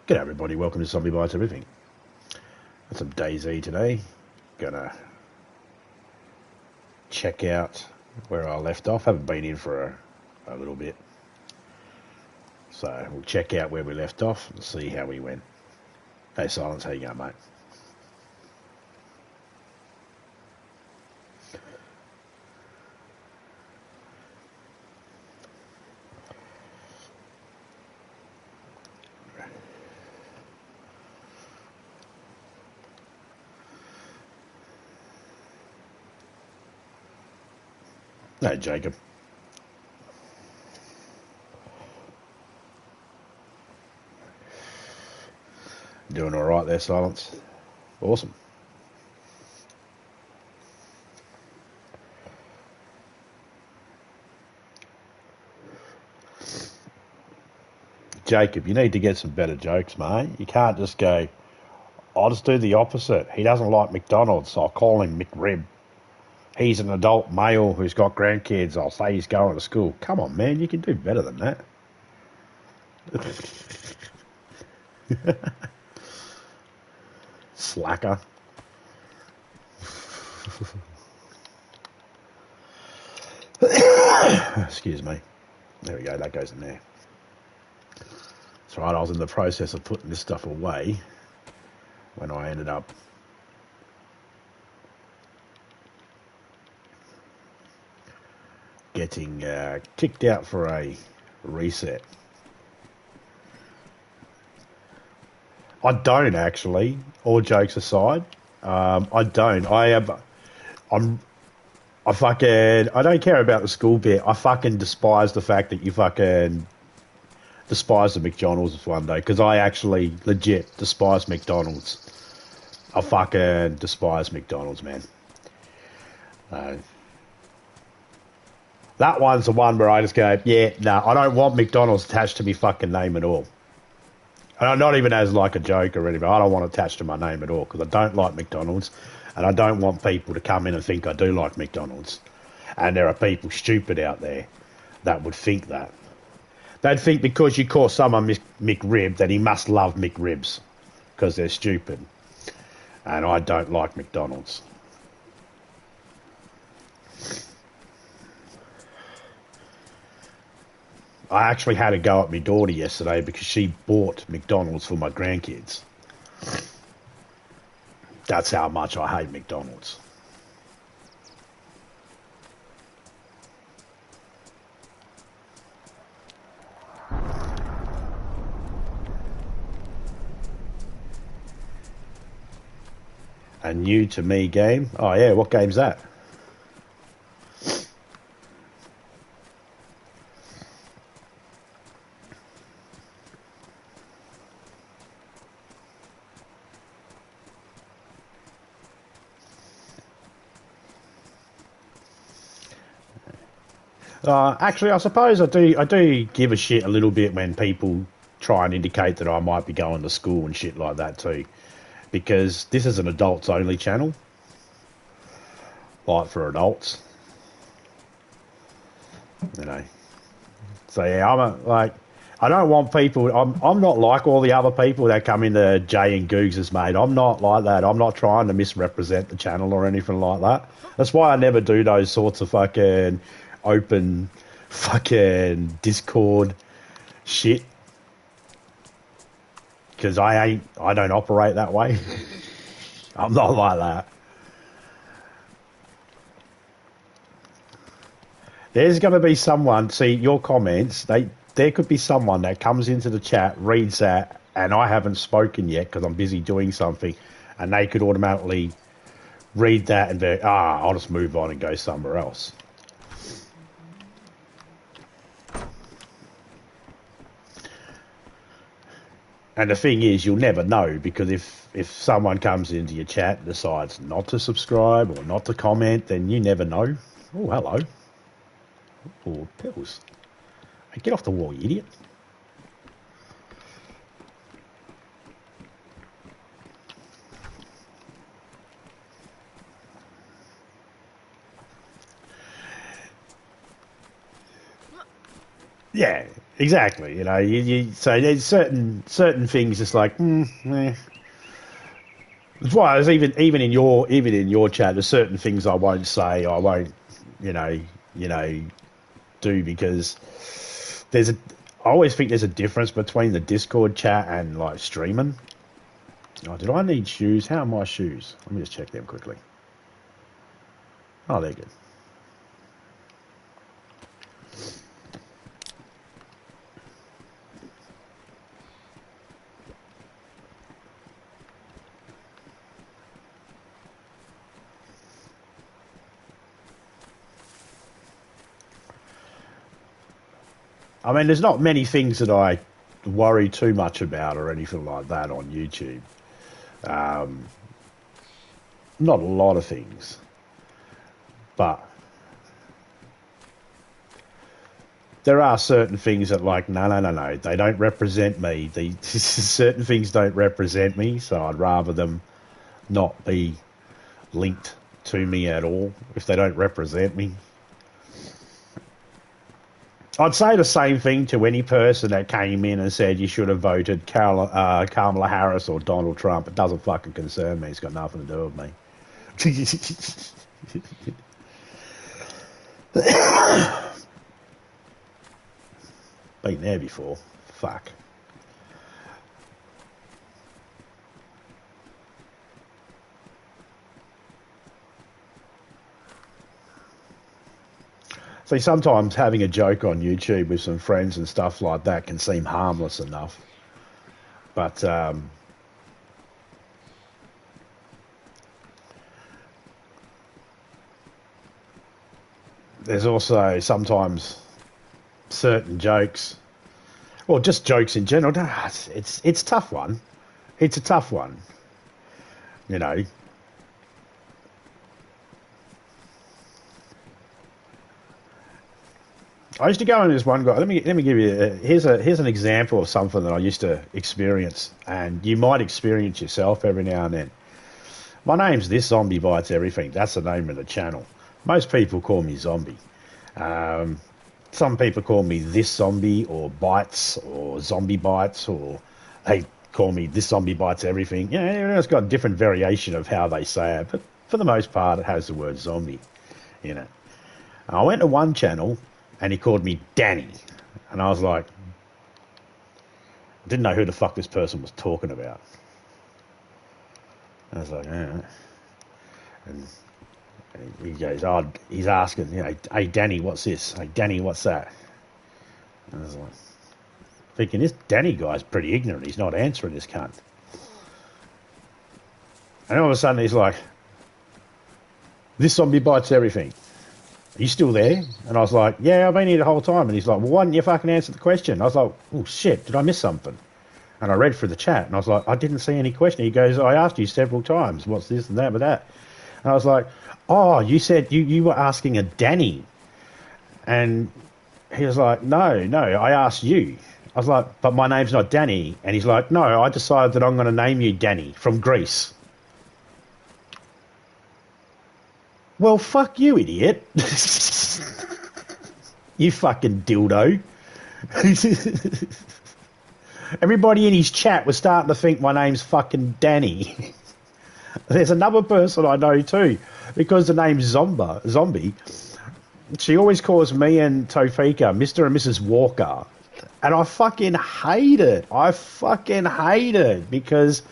G'day everybody, welcome to Zombie Bites Everything. Got some DayZ today. Gonna check out where I left off. Haven't been in for a little bit. So we'll check out where we left off and see how we went. Hey Silence, how you going, mate? No, Jacob. Doing all right there, Silence. Awesome. Jacob, you need to get some better jokes, mate. You can't just go, I'll just do the opposite. He doesn't like McDonald's, so I'll call him McRib. He's an adult male who's got grandkids. I'll say he's going to school. Come on, man, you can do better than that. Slacker. Excuse me. There we go, that goes in there. That's right, I was in the process of putting this stuff away when I ended up getting kicked out for a reset. I don't actually, all jokes aside. I don't. I don't care about the school bit. I fucking despise the fact that you fucking despise the McDonald's one day, because I actually legit despise McDonald's. I fucking despise McDonald's, man. That one's the one where I just go, yeah, no, I don't want McDonald's attached to my fucking name at all. And not even as like a joke or anything. I don't want it attached to my name at all, because I don't like McDonald's, and I don't want people to come in and think I do like McDonald's. And there are people stupid out there that would think that. They'd think because you call someone McRib that he must love McRibs, because they're stupid. And I don't like McDonald's. I actually had to go at my daughter yesterday because she bought McDonald's for my grandkids. That's how much I hate McDonald's. A new to me game? Oh yeah, what game's that? Actually, I suppose I do give a shit a little bit when people try and indicate that I might be going to school and shit like that too, because this is an adults only channel, like for adults, you know. So yeah, I don't want people. I'm not like all the other people that come into Jay and Googs' mate. I'm not like that. I'm not trying to misrepresent the channel or anything like that. That's why I never do those sorts of fucking open fucking Discord shit, because I don't operate that way. I'm not like that. There's going to be someone, see your comments, there could be someone that comes into the chat, reads that, and I haven't spoken yet because I'm busy doing something, and they could automatically read that and be, I'll just move on and go somewhere else. And the thing is, you'll never know, because if someone comes into your chat and decides not to subscribe or not to comment, then you never know. Oh, hello. Oh, pills. Hey, get off the wall, you idiot. Yeah, exactly. You know, so there's certain things. It's like, That's why I was even in your chat. There's certain things I won't say. I won't, you know, you know, do because there's a. I always think there's a difference between the Discord chat and like streaming. Oh, did I need shoes? How are my shoes? Let me just check them quickly. Oh, they're good. I mean, there's not many things that I worry too much about or anything like that on YouTube. Um, Not a lot of things, but there are certain things that, like, no, they don't represent me. Certain things don't represent me, so I'd rather them not be linked to me at all if they don't represent me. I'd say the same thing to any person that came in and said you should have voted Kamala Harris or Donald Trump. It doesn't fucking concern me. It's got nothing to do with me. Been there before. Fuck. See, sometimes having a joke on YouTube with some friends and stuff like that can seem harmless enough. But there's also sometimes certain jokes, or just jokes in general. It's a tough one. It's a tough one. You know. I used to go in this one guy. Let me give you here's an example of something that I used to experience, and you might experience yourself every now and then. My name's This Zombie Bites Everything. That's the name of the channel. Most people call me Zombie. Some people call me This Zombie or Bites or Zombie Bites, or they call me This Zombie Bites Everything. You know, everyone's got a different variation of how they say it, but for the most part, it has the word zombie in it. And I went to one channel and he called me Danny. And I was like, I didn't know who the fuck this person was talking about. I was like, and he goes, oh, he's asking, you know, hey Danny, what's this? Hey Danny, what's that? And I was like, thinking this Danny guy's pretty ignorant. He's not answering this cunt. And all of a sudden he's like, This Zombie Bites Everything. Are you still there? And I was like, yeah, I've been here the whole time. And he's like, well, why didn't you fucking answer the question? I was like, oh shit, did I miss something? And I read through the chat and I was like, I didn't see any question. He goes, I asked you several times, what's this and that with that? And I was like, oh, you said you were asking a Danny. And he was like, no, I asked you. I was like, but my name's not Danny. And he's like, no, I decided that I'm going to name you Danny from Greece. Well, fuck you, idiot. You fucking dildo. Everybody in his chat was starting to think my name's fucking Danny. There's another person I know too, because the name's Zombie. She always calls me and Tofika Mr. and Mrs. Walker. And I fucking hate it. Because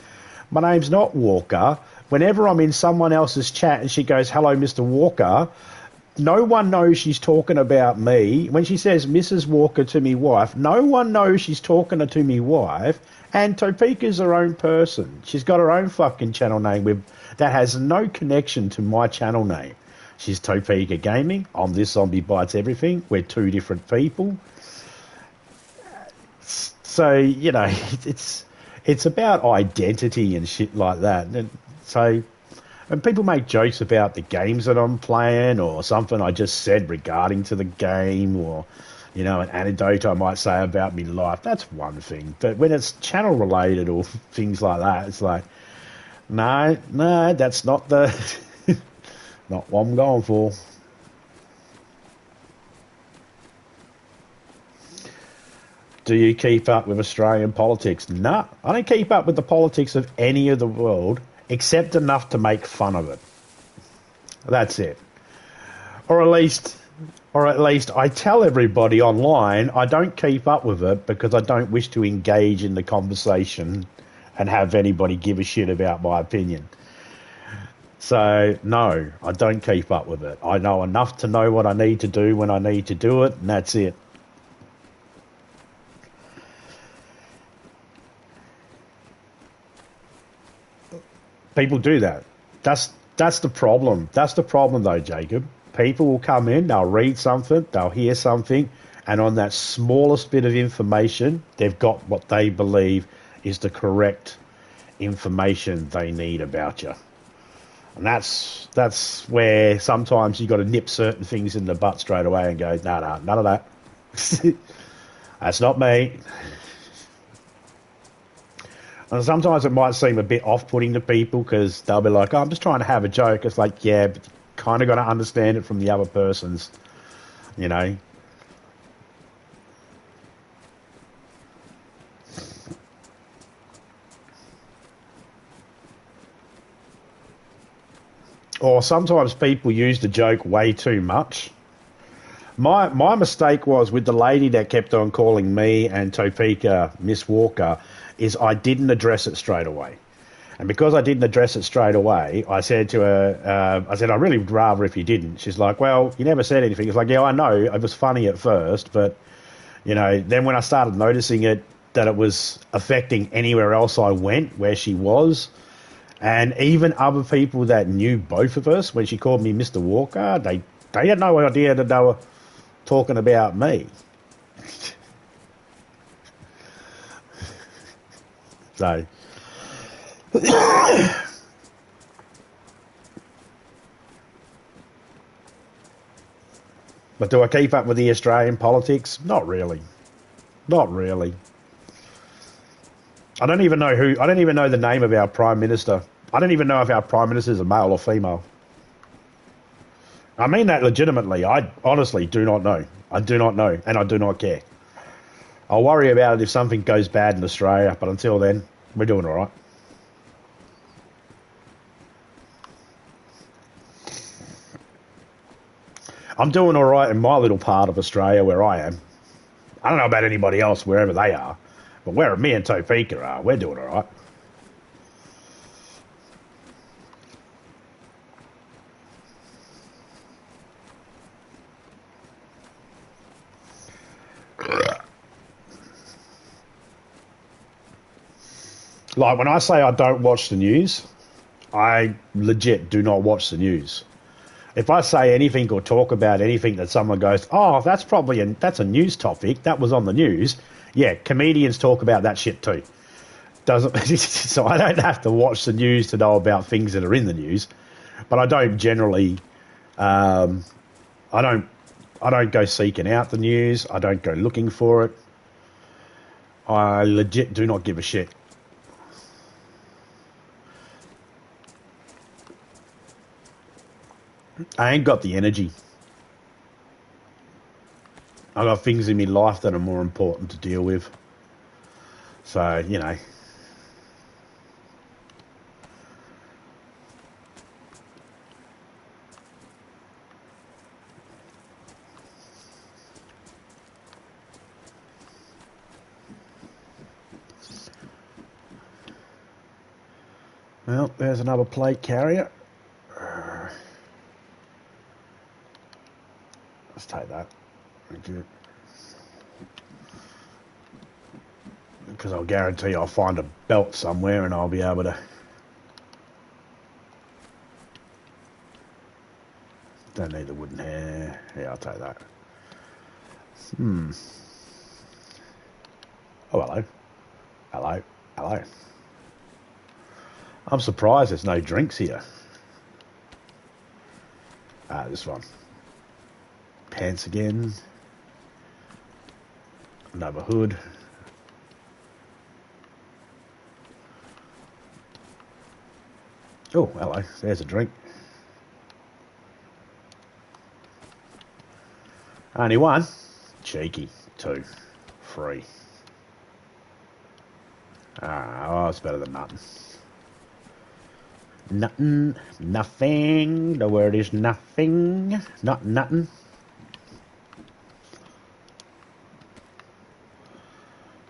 my name's not Walker. Whenever I'm in someone else's chat and she goes, hello, Mr. Walker, no one knows she's talking about me. When she says Mrs. Walker to me wife, no one knows she's talking to me wife. And Topeka's her own person. She's got her own fucking channel name that has no connection to my channel name. She's Topeka Gaming. I'm This Zombie Bites Everything. We're two different people. So, you know, it's about identity and shit like that. And people make jokes about the games that I'm playing or something I just said regarding to the game, or, you know, an anecdote I might say about me life. That's one thing. But when it's channel related or things like that, it's like, no, that's not not what I'm going for. Do you keep up with Australian politics? Nah, I don't keep up with the politics of any of the world except enough to make fun of it. That's it. Or at least I tell everybody online I don't keep up with it because I don't wish to engage in the conversation and have anybody give a shit about my opinion. So, no, I don't keep up with it. I know enough to know what I need to do when I need to do it, and that's it. People do that. That's the problem. That's the problem, though, Jacob. People will come in, they'll read something, they'll hear something, and on that smallest bit of information, they've got what they believe is the correct information they need about you. And that's where sometimes you got to nip certain things in the butt straight away and go, no, none of that. That's not me. And sometimes it might seem a bit off-putting to people because they'll be like, oh, I'm just trying to have a joke. It's like, yeah, but you kind of got to understand it from the other person's, you know. Or sometimes people use the joke way too much. My mistake was with the lady that kept on calling me and Topeka Miss Walker is I didn't address it straight away. And because I didn't address it straight away, I said to her, I really would rather if you didn't. She's like, well, you never said anything. It's like, yeah, I know. It was funny at first, but, you know, then when I started noticing it, that it was affecting anywhere else I went where she was, and even other people that knew both of us, when she called me Mr. Walker, they had no idea that they were talking about me. So, but do I keep up with the Australian politics? Not really. Not really. I don't even know the name of our Prime Minister. I don't even know if our Prime Minister is a male or female. I mean that legitimately. I honestly do not know. I do not know, and I do not care. I'll worry about it if something goes bad in Australia, but until then, we're doing all right. I'm doing all right in my little part of Australia where I am. I don't know about anybody else wherever they are, but where me and Topeka are, we're doing all right. Like when I say I don't watch the news, I legit do not watch the news. If I say anything or talk about anything that someone goes, oh, that's a news topic, that was on the news. Yeah, comedians talk about that shit too. Doesn't so I don't have to watch the news to know about things that are in the news, but I don't generally. I don't go seeking out the news. I don't go looking for it. I legit do not give a shit. I ain't got the energy. I got things in my life that are more important to deal with. So, you know. Well, there's another plate carrier. Let's take that. Thank you. Because I'll guarantee I'll find a belt somewhere and I'll be able to... Don't need the wooden hair. Yeah, I'll take that. Oh, hello. Hello. Hello. I'm surprised there's no drinks here. Ah, this one. Pants again. Another hood. Oh, hello. There's a drink. Only one. Cheeky. Two. Free. Oh, it's better than nothing. Nothing, nothing. The word is nothing. Not nothing.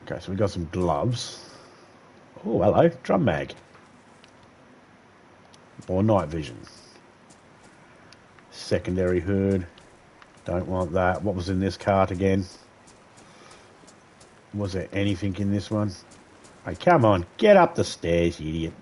Okay, so we got some gloves. Oh, hello, drum mag. Or night vision. Secondary hood. Don't want that. What was in this cart again? Was there anything in this one? Hey, come on, get up the stairs, you idiot.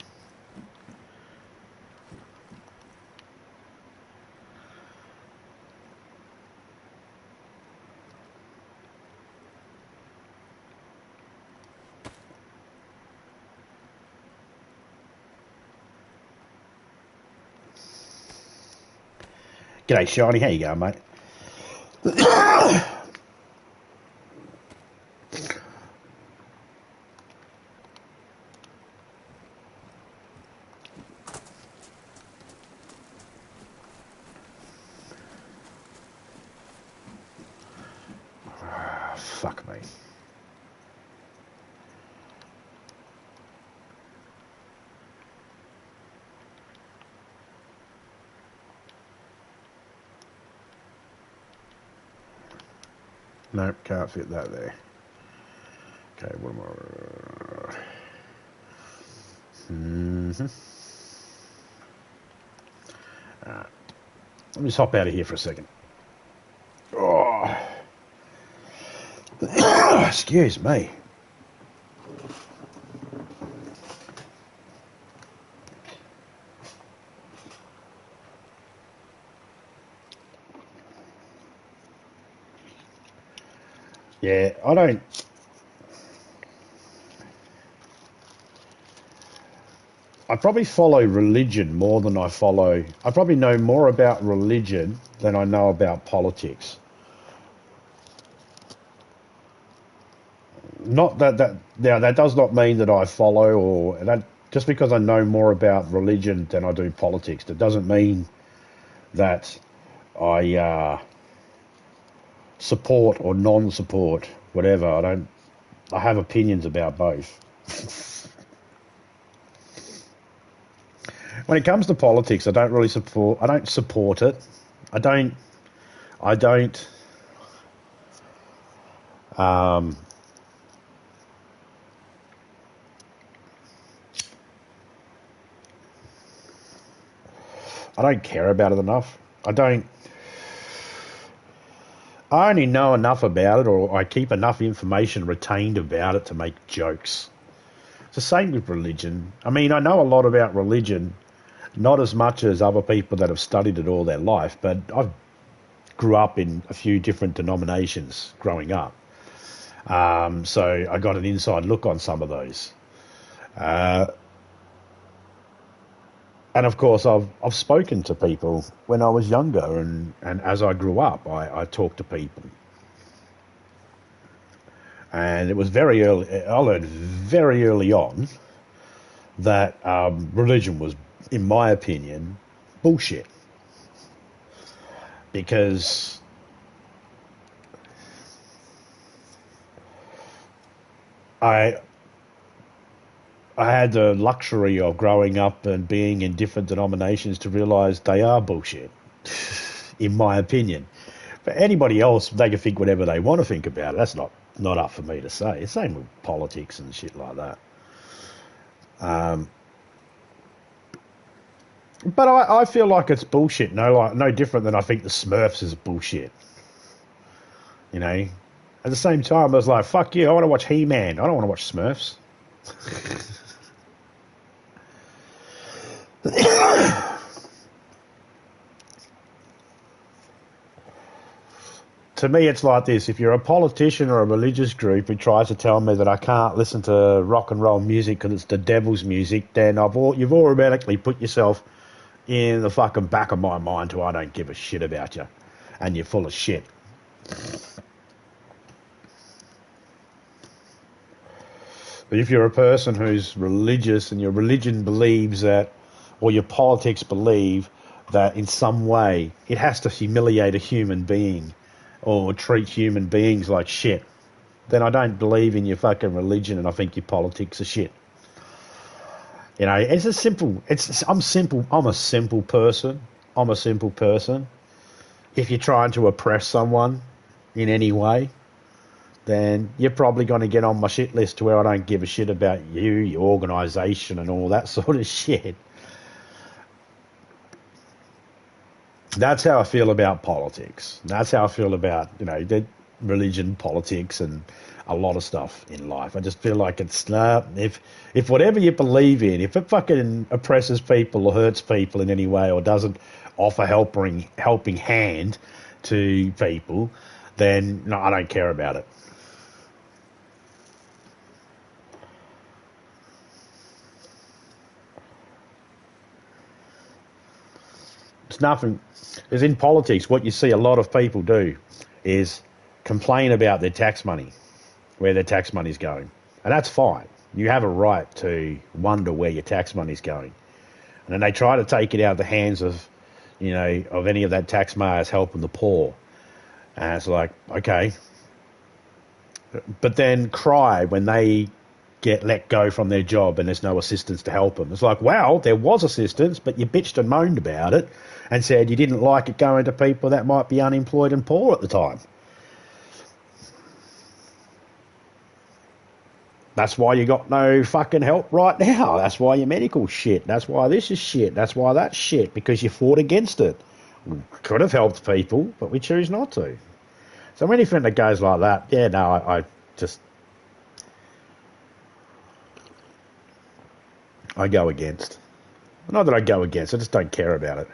G'day, Shiny. How you going, mate? Fuck me. Nope, can't fit that there. Okay, what am I... Let me just hop out of here for a second. Oh. Excuse me. Yeah, I probably follow religion more than I probably know more about religion than I know about politics. Not that does not mean that I follow or that just because I know more about religion than I do politics. That doesn't mean that I support or non-support whatever. I have opinions about both. When it comes to politics, I don't support it. I don't care about it enough. I only know enough about it, or I keep enough information retained about it to make jokes. It's the same with religion. I mean, I know a lot about religion, not as much as other people that have studied it all their life, but I grew up in a few different denominations growing up. So I got an inside look on some of those. And of course, I've spoken to people when I was younger, and as I grew up, I talked to people. And it was very early, I learned very early on that religion was, in my opinion, bullshit. Because I had the luxury of growing up and being in different denominations to realise they are bullshit, in my opinion. For anybody else, they can think whatever they want to think about it. That's not up for me to say. Same with politics and shit like that. But I feel like it's bullshit. No different than I think the Smurfs is bullshit. You know. At the same time, I was like, fuck you. I want to watch He-Man. I don't want to watch Smurfs. To me, it's like this. If you're a politician or a religious group who tries to tell me that I can't listen to rock and roll music because it's the devil's music, then you've automatically put yourself in the fucking back of my mind to I don't give a shit about you. And you're full of shit. But if you're a person who's religious and your religion believes that, or your politics believe that in some way it has to humiliate a human being or treat human beings like shit, then I don't believe in your fucking religion and I think your politics are shit. You know, it's a simple. I'm simple. I'm a simple person. I'm a simple person. If you're trying to oppress someone in any way, then you're probably going to get on my shit list to where I don't give a shit about you, your organisation, and all that sort of shit. That's how I feel about politics. That's how I feel about, you know, the religion, politics, and a lot of stuff in life. I just feel like it's if whatever you believe in, if it fucking oppresses people or hurts people in any way or doesn't offer helping hand to people, then no, I don't care about it. It's nothing. Is in politics, what you see a lot of people do is complain about their tax money, where their tax money's going. And that's fine. You have a right to wonder where your tax money's going. And then they try to take it out of the hands of, you know, of any of that tax money as helping the poor. And it's like, okay. But then cry when they get let go from their job and there's no assistance to help them. It's like, well, there was assistance, but you bitched and moaned about it and said you didn't like it going to people that might be unemployed and poor at the time. That's why you got no fucking help right now. That's why your medical shit. That's why this is shit. That's why that's shit, because you fought against it. We could have helped people, but we choose not to. So anything that goes like that, yeah, no, I just... I go against. Not that I go against, I just don't care about it.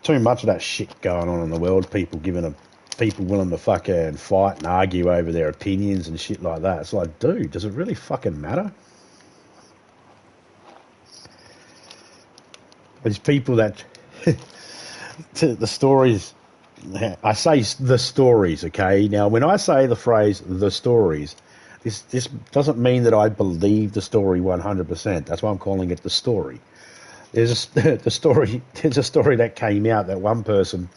Too much of that shit going on in the world. People willing to fucking fight and argue over their opinions and shit like that. It's like, dude, does it really fucking matter? There's people that... the stories, I say the stories, okay? Now, when I say the phrase the stories, this doesn't mean that I believe the story 100%. That's why I'm calling it the story. There's a story that came out that one person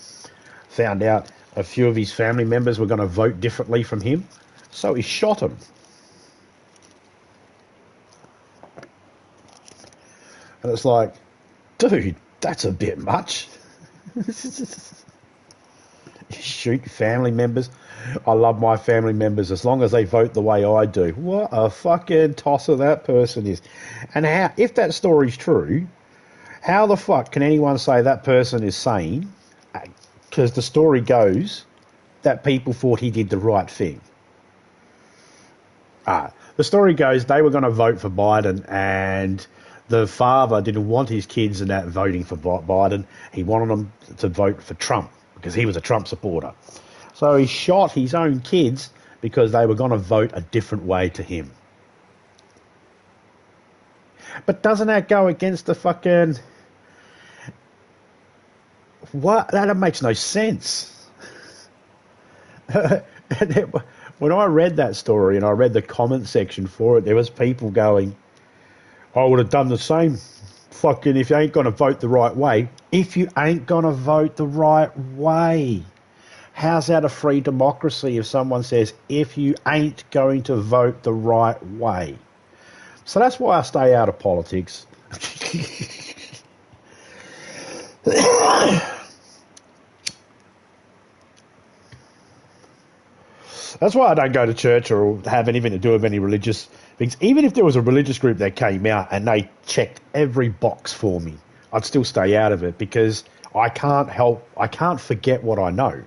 found out a few of his family members were going to vote differently from him, so he shot him. And it's like, dude, that's a bit much. Shoot family members. I love my family members as long as they vote the way I do. What a fucking tosser that person is. And how, if that story's true, how the fuck can anyone say that person is sane? Because the story goes that people thought he did the right thing. The story goes they were going to vote for Biden, and the father didn't want his kids in that voting for Biden. He wanted them to vote for Trump because he was a Trump supporter. So he shot his own kids because they were going to vote a different way to him. But doesn't that go against the fucking... What? That makes no sense. When I read that story and I read the comment section for it, there was people going, I would have done the same. Fucking if you ain't going to vote the right way. If you ain't going to vote the right way. How's that a free democracy if someone says, if you ain't going to vote the right way? So that's why I stay out of politics. That's why I don't go to church or have anything to do with any religious things. Even if there was a religious group that came out and they checked every box for me, I'd still stay out of it because I can't forget what I know.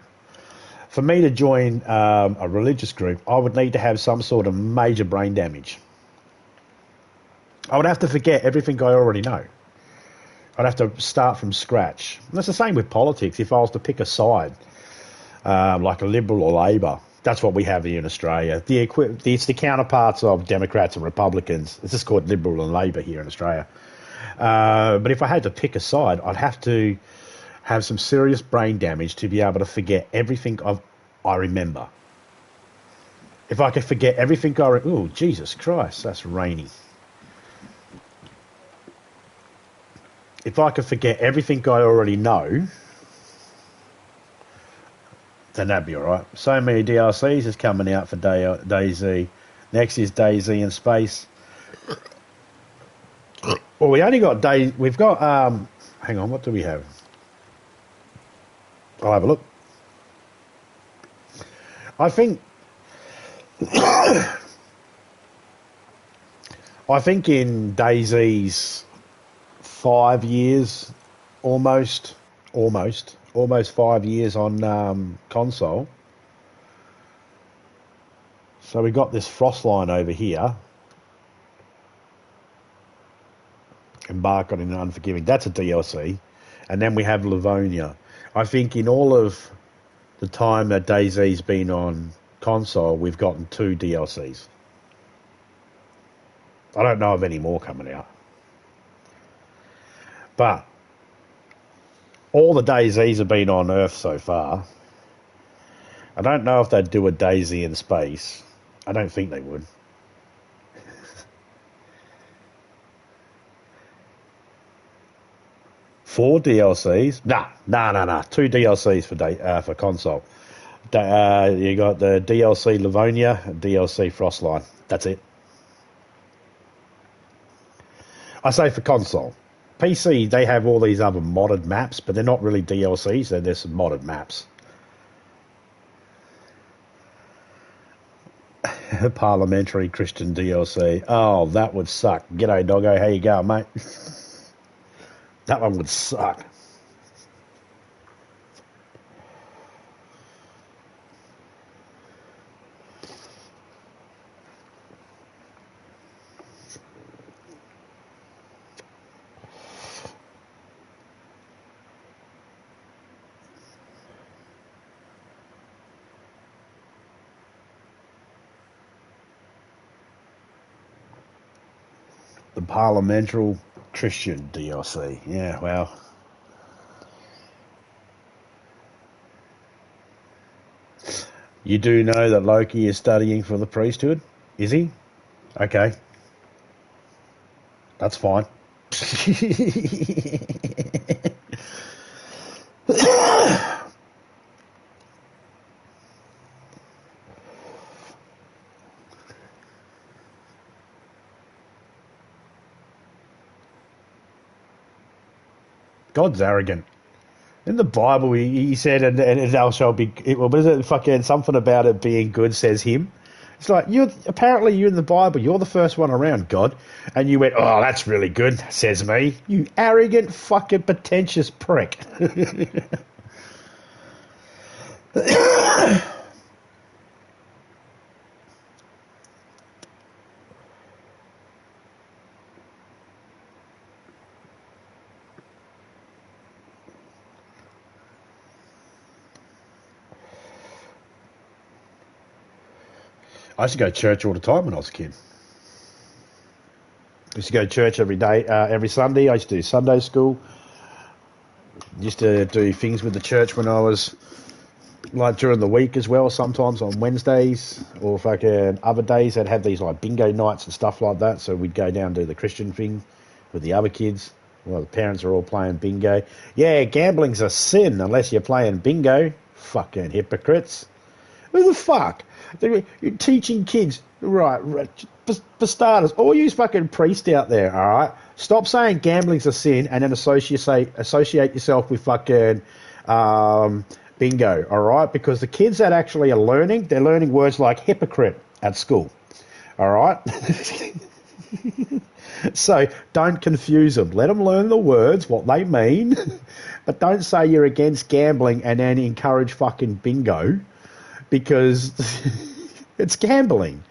For me to join a religious group, I would need to have some sort of major brain damage. I would have to forget everything I already know. I'd have to start from scratch. And that's the same with politics. If I was to pick a side, like a Liberal or Labor, that's what we have here in Australia. It's the counterparts of Democrats and Republicans. It's just called Liberal and Labor here in Australia. But if I had to pick a side, I'd have to have some serious brain damage to be able to forget everything I remember. If I could forget everything oh, Jesus Christ, that's rainy. If I could forget everything I already know, then that'd be all right. So many DLCs is coming out for DayZ. Next is DayZ in space. Well, we only got Day. We've got. Hang on, what do we have? I'll have a look. I think. I think in DayZ's 5 years, almost 5 years on console. So we got this frost line over here. Embark on an Unforgiving. That's a DLC. And then we have Livonia. I think in all of the time that DayZ's been on console, we've gotten 2 DLCs. I don't know of any more coming out. But all the DayZs have been on Earth so far. I don't know if they'd do a DayZ in space. I don't think they would. Four DLCs? Nah. 2 DLCs for console. You got the DLC Livonia and DLC Frostline. That's it. I say for console. PC, they have all these other modded maps, but they're not really DLCs. They're some modded maps. Parliamentary Christian DLC. Oh, that would suck. G'day, doggo. How you going, mate? That one would suck. The Parliamentary Christian DLC. Yeah, well. You do know that Loki is studying for the priesthood? Is he? Okay. That's fine. God's arrogant. In the Bible, he said, and thou shalt be. What is it? Fucking something about it being good, says him. It's like you're in the Bible. You're the first one around, God, and you went, "Oh, that's really good," says me. You arrogant, fucking pretentious prick. I used to go to church all the time when I was a kid. I used to go to church every day, every Sunday. I used to do Sunday school. Used to do things with the church when I was, like, during the week as well, sometimes on Wednesdays or fucking other days. They'd have these, like, bingo nights and stuff like that. So we'd go down and do the Christian thing with the other kids. Well, the parents are all playing bingo. Yeah, gambling's a sin unless you're playing bingo. Fucking hypocrites. Who the fuck? You're teaching kids, right, for starters, all you fucking priests out there, all right? Stop saying gambling's a sin and then associate yourself with fucking bingo, all right? Because the kids that actually are learning, they're learning words like hypocrite at school, all right? So don't confuse them. Let them learn the words, what they mean, but don't say you're against gambling and then encourage fucking bingo. Because it's gambling.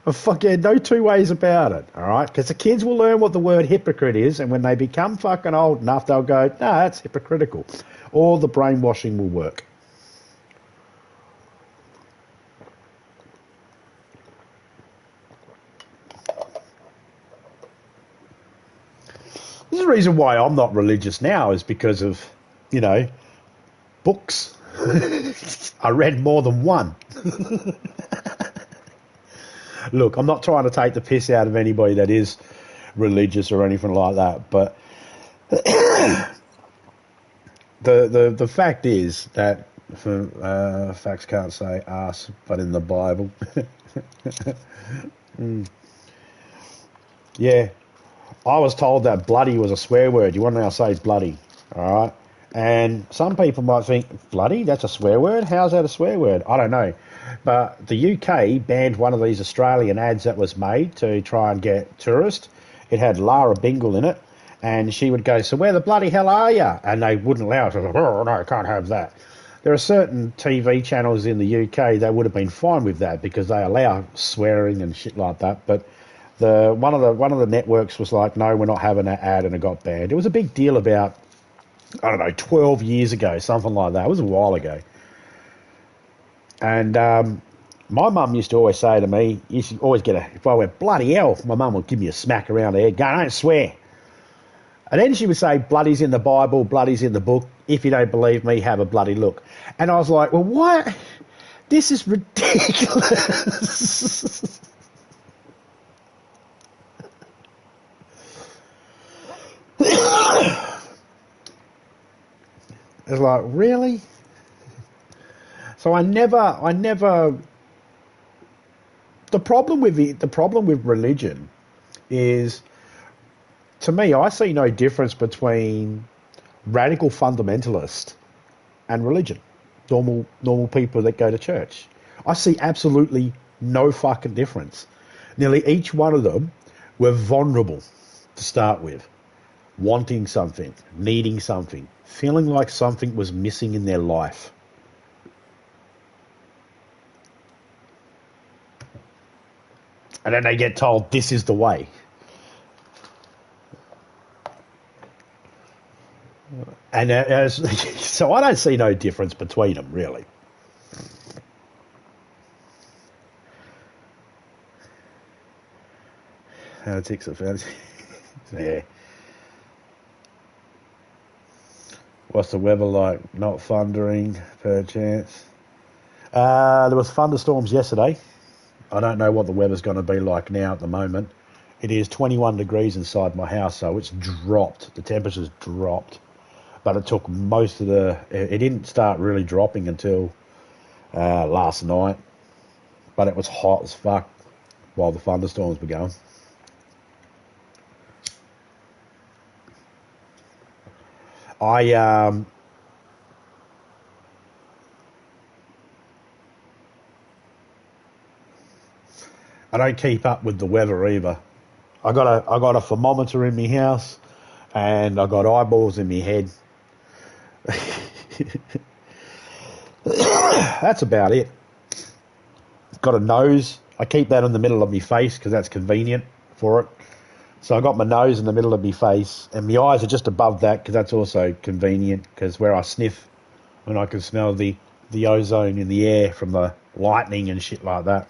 Fucking no two ways about it, all right? Because the kids will learn what the word hypocrite is, and when they become fucking old enough, they'll go, no, that's hypocritical. Or the brainwashing will work. This is the reason why I'm not religious now, is because of, books. I read more than one. Look, I'm not trying to take the piss out of anybody that is religious or anything like that, but the fact is that Facts can't say ass, but in the Bible. Yeah, I was told that bloody was a swear word. You want to now say bloody, all right? And some people might think, bloody, that's a swear word? How's that a swear word? I don't know. But the UK banned one of these Australian ads that was made to try and get tourists. It had Lara Bingle in it, and she would go, so where the bloody hell are you? And they wouldn't allow it. So I was like, oh, no, I can't have that. There are certain TV channels in the UK that would have been fine with that because they allow swearing and shit like that. But one of the networks was like, no, we're not having that ad, and it got banned. It was a big deal about, I don't know, 12 years ago, something like that. It was a while ago. And my mum used to always say to me, you should always if I went, bloody hell, my mum would give me a smack around the head, go, don't swear. And then she would say, bloody's in the Bible, bloody's in the book. If you don't believe me, have a bloody look. And I was like, well, what? This is ridiculous. It's like, really? So I never. The problem with religion is, to me, I see no difference between radical fundamentalist and religion. Normal people that go to church. I see absolutely no fucking difference. Nearly each one of them were vulnerable to start with, wanting something, needing something, feeling like something was missing in their life. And then they get told, this is the way. And so I don't see no difference between them, really. Fanatics are fanatics. Yeah. What's the weather like? Not thundering, per chance. There was thunderstorms yesterday. I don't know what the weather's going to be like now at the moment. It is 21 degrees inside my house, so it's dropped. The temperature's dropped. But it took most of it didn't start really dropping until last night. But it was hot as fuck while the thunderstorms were going. I don't keep up with the weather either. I got a thermometer in my house, and I got eyeballs in my head. That's about it. Got a nose. I keep that in the middle of my face because that's convenient for it. So I got my nose in the middle of my face, and my eyes are just above that because that's also convenient because where I sniff, and I can smell the ozone in the air from the lightning and shit like that.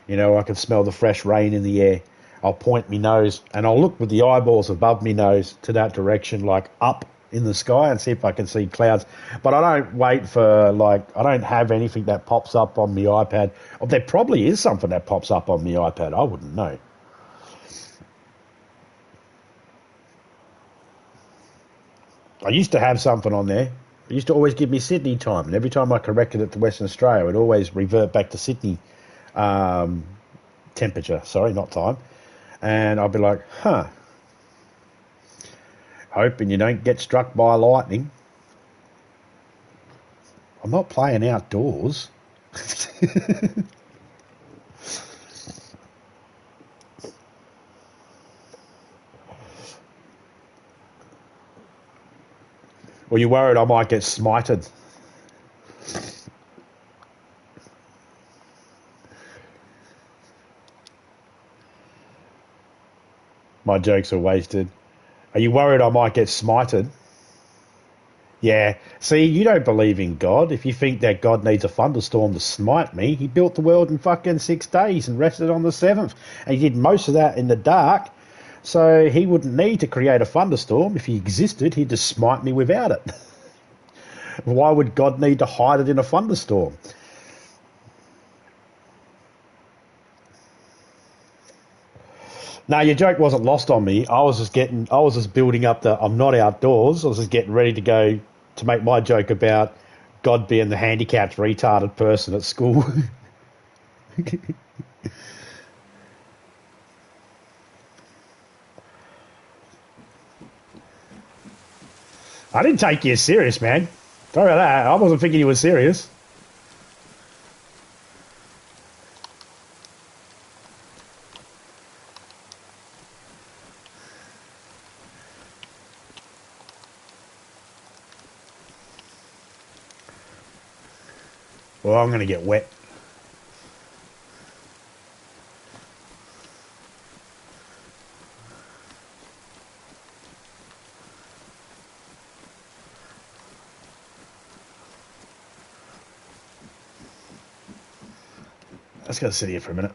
You know, I can smell the fresh rain in the air. I'll point my nose, and I'll look with the eyeballs above my nose to that direction, like up in the sky, and see if I can see clouds. But I don't wait for, I don't have anything that pops up on my iPad. Oh, there probably is something that pops up on my iPad. I wouldn't know. I used to have something on there. It used to always give me Sydney time, and every time I corrected it to Western Australia, it would always revert back to Sydney temperature. Sorry, not time. And I'd be like, hoping you don't get struck by lightning. I'm not playing outdoors. Well, you're worried I might get smited. My jokes are wasted. Are you worried I might get smited? Yeah. See, you don't believe in God. If you think that God needs a thunderstorm to smite me, he built the world in fucking 6 days and rested on the 7th. And he did most of that in the dark. So he wouldn't need to create a thunderstorm. If he existed, he'd just smite me without it. Why would God need to hide it in a thunderstorm? No, your joke wasn't lost on me. I was just building up I'm not outdoors. I was just getting ready to go to make my joke about God being the handicapped, retarded person at school. I didn't take you serious, man. Sorry about that. I wasn't thinking you were serious. Well, I'm going to get wet. Let's go sit here for a minute.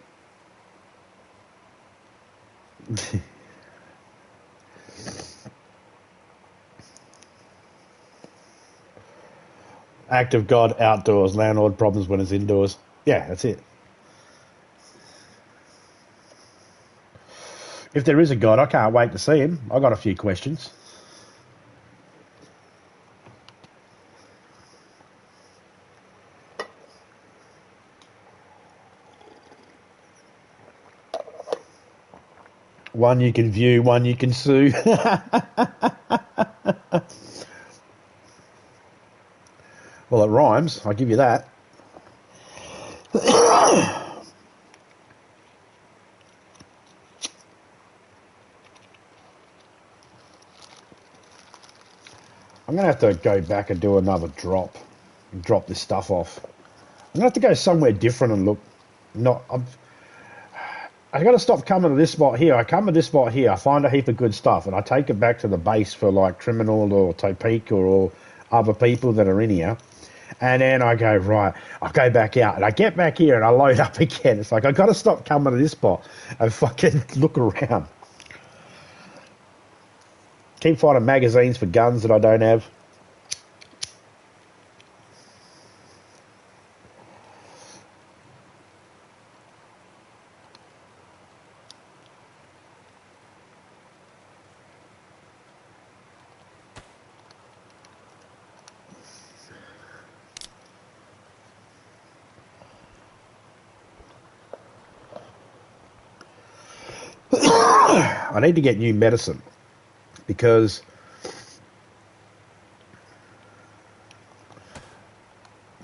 Act of God outdoors, landlord problems when it's indoors. Yeah, that's it. If there is a God, I can't wait to see him. I got a few questions. One you can view, one you can sue. Well, it rhymes. I'll give you that. I'm going to have to go back and do another drop. And drop this stuff off. I'm going to have to go somewhere different and look. I got to stop coming to this spot here. I come to this spot here. I find a heap of good stuff, and I take it back to the base for like Criminal or Topeka or other people that are in here. And then I go, right, I go back out, and I get back here, and I load up again. It's like, I got to stop coming to this spot and fucking look around. Keep finding magazines for guns that I don't have. I need to get new medicine because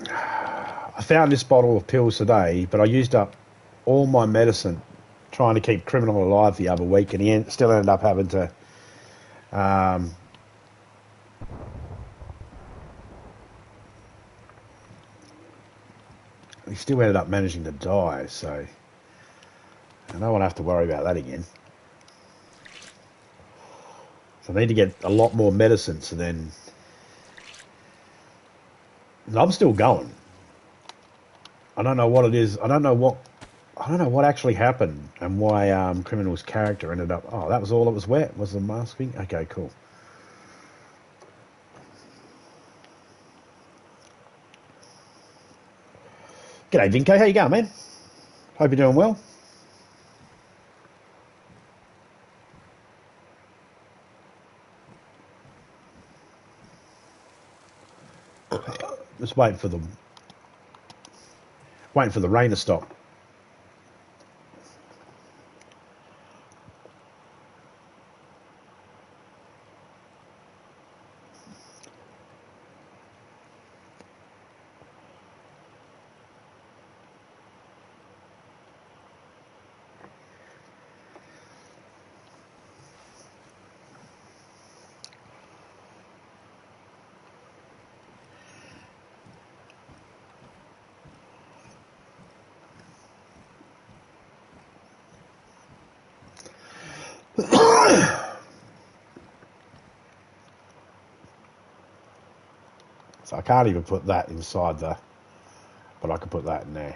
I found this bottle of pills today, but I used up all my medicine trying to keep Criminal alive the other week, and he still ended up having to he still ended up managing to die, so I don't want to have to worry about that again. So I need to get a lot more medicine, so then I'm still going. I don't know what it is. I don't know what actually happened and why Criminal's character ended up. Oh, that was all it was wet. Was the masking? Okay, cool. G'day, Vinko. How you going, man? Hope you're doing well. Just waiting for the rain to stop. So I can't even put that inside the, but I can put that in there.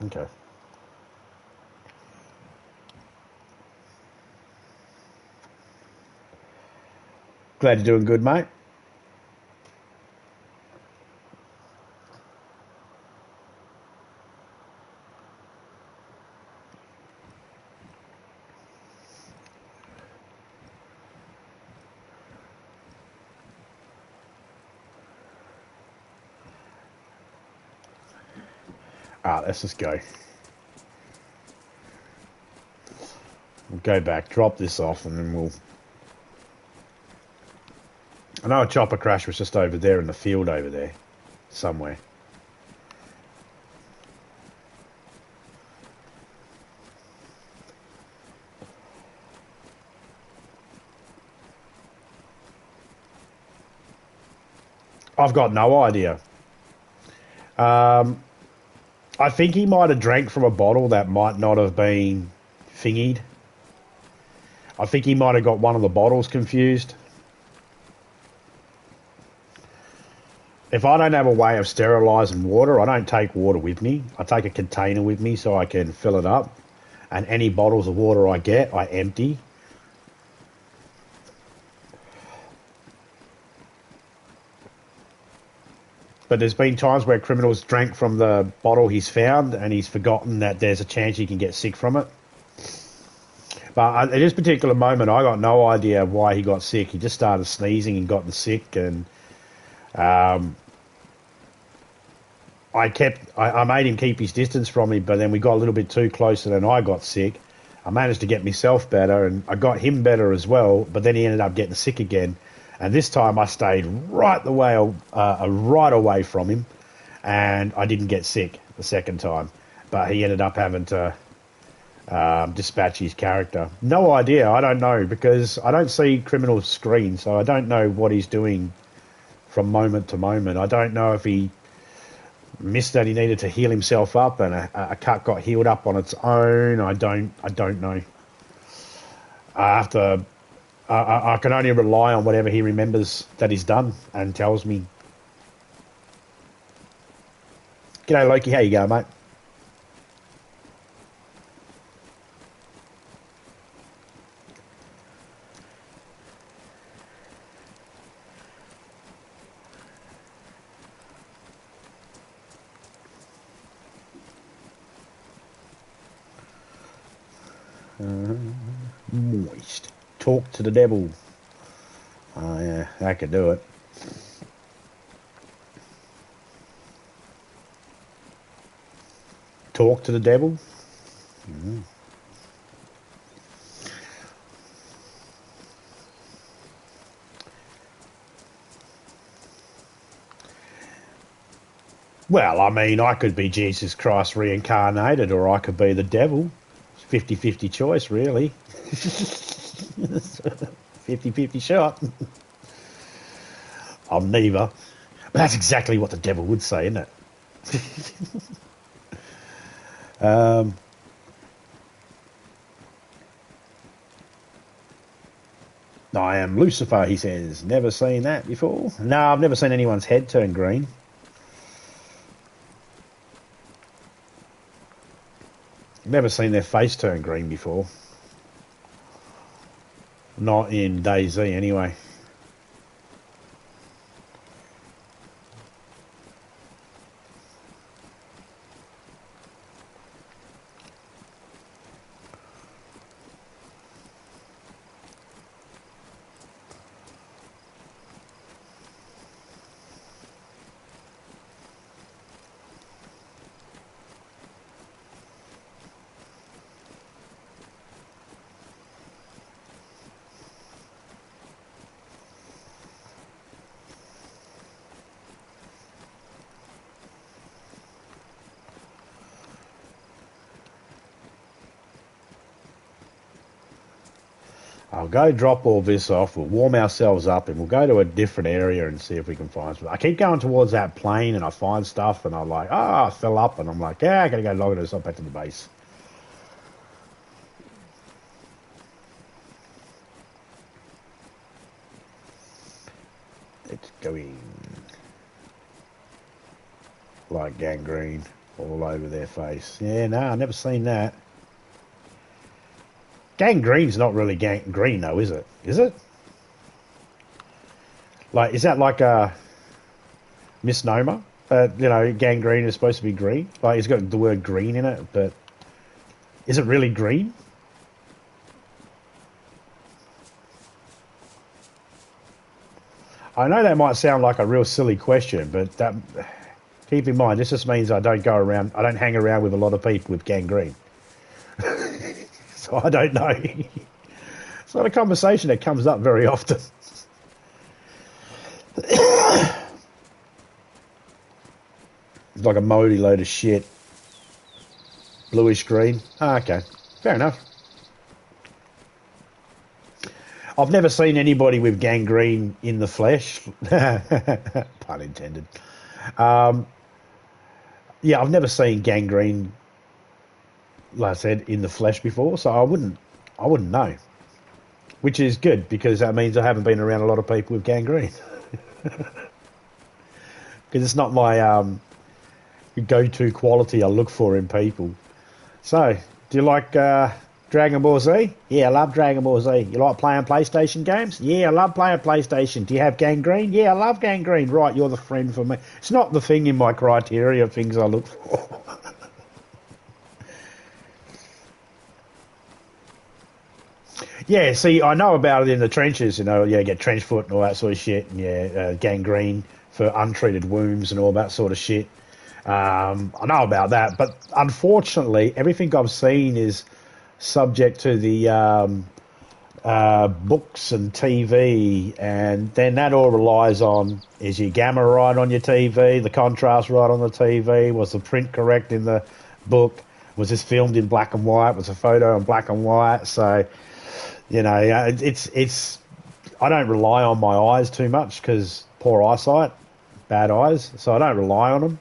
Okay. Glad you're doing good, mate. Let's just go. We'll go back, drop this off, and then we'll... I know a chopper crash was just over there in the field over there, somewhere. I've got no idea. I think he might have drank from a bottle that might not have been thingied. I think he might have got one of the bottles confused. If I don't have a way of sterilising water, I don't take water with me. I take a container with me so I can fill it up. And any bottles of water I get, I empty. But there's been times where criminals drank from the bottle he's found and he's forgotten that there's a chance he can get sick from it. But at this particular moment, I got no idea why he got sick. He just started sneezing and got sick, and I made him keep his distance from me, but then we got a little bit too close and then I got sick. I managed to get myself better and I got him better as well, but then he ended up getting sick again. And this time I stayed right away from him, and I didn't get sick the second time. But he ended up having to dispatch his character. No idea. I don't know, because I don't see criminal screen, so I don't know what he's doing from moment to moment. I don't know if he missed that he needed to heal himself up and a cut got healed up on its own. I don't know. I can only rely on whatever he remembers that he's done and tells me. G'day, Loki. How you going, mate? Moist. Talk to the devil. Oh, yeah, I could do it. Talk to the devil? Mm. Well, I mean, I could be Jesus Christ reincarnated, or I could be the devil. It's 50-50 choice, really. 50-50 shot. I'm neither. But that's exactly what the devil would say, isn't it? I am Lucifer, he says. Never seen that before. No, I've never seen anyone's head turn green. Never seen their face turn green before. Not in DayZ, anyway. I'll go drop all this off, we'll warm ourselves up, and we'll go to a different area and see if we can find something. I keep going towards that plane, and I find stuff, and I'm like, I fell up, and I'm like, yeah, I gotta go log this up back to the base. It's going like gangrene all over their face. Yeah, no, I've never seen that. Gangrene's not really green, though, is it? Is it? Like, is that like a misnomer? Gangrene is supposed to be green. Like, it's got the word green in it, but is it really green? I know that might sound like a real silly question, but Keep in mind, this just means I don't hang around with a lot of people with gangrene. So I don't know. It's not a conversation that comes up very often. It's like a moldy load of shit. Bluish green. Ah, okay. Fair enough. I've never seen anybody with gangrene in the flesh. Pun intended. Yeah, I've never seen gangrene, like I said, in the flesh before, so I wouldn't know. Which is good because that means I haven't been around a lot of people with gangrene. Because it's not my go-to quality I look for in people. So, do you like Dragon Ball Z? Yeah, I love Dragon Ball Z. You like playing PlayStation games? Yeah, I love playing PlayStation. Do you have gangrene? Yeah, I love gangrene. Right, you're the friend for me. It's not the thing in my criteria of things I look for. Yeah, see, I know about it in the trenches, you get trench foot and all that sort of shit, and gangrene for untreated wounds and all that sort of shit. I know about that, but unfortunately, everything I've seen is subject to the books and TV, and then that all relies on, is your gamma right on your TV, the contrast right on the TV, was the print correct in the book, was this filmed in black and white, was the photo in black and white, so... it's. I don't rely on my eyes too much because poor eyesight, bad eyes, so I don't rely on them.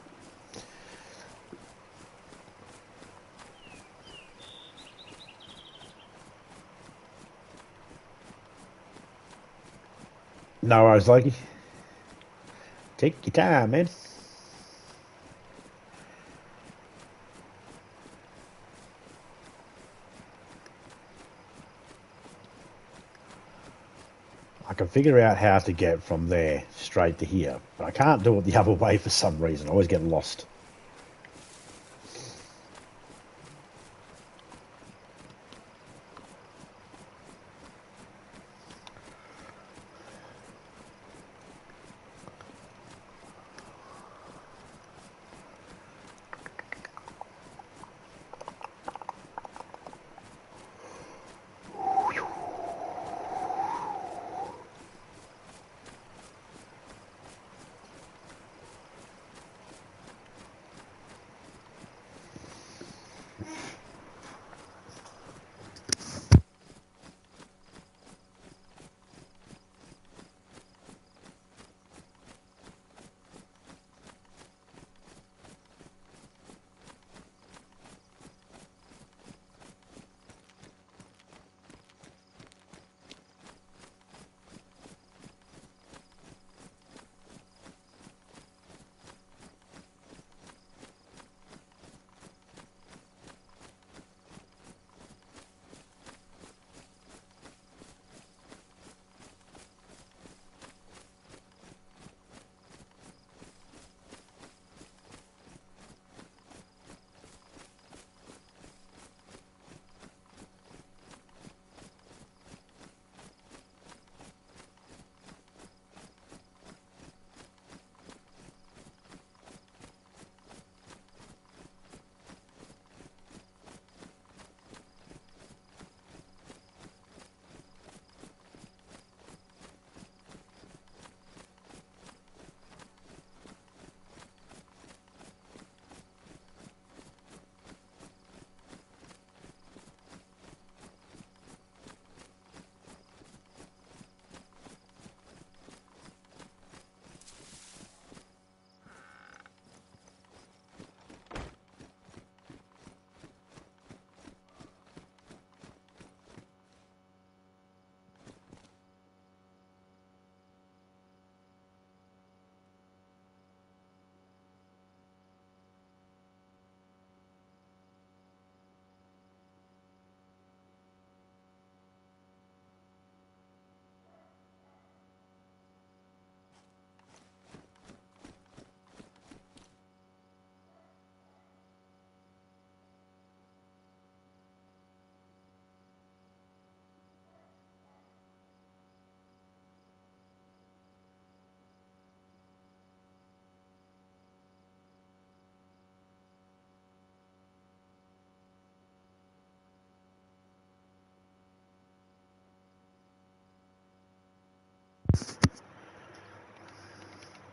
No worries, Loki. Take your time, man. I can figure out how to get from there straight to here, but I can't do it the other way for some reason. I always get lost.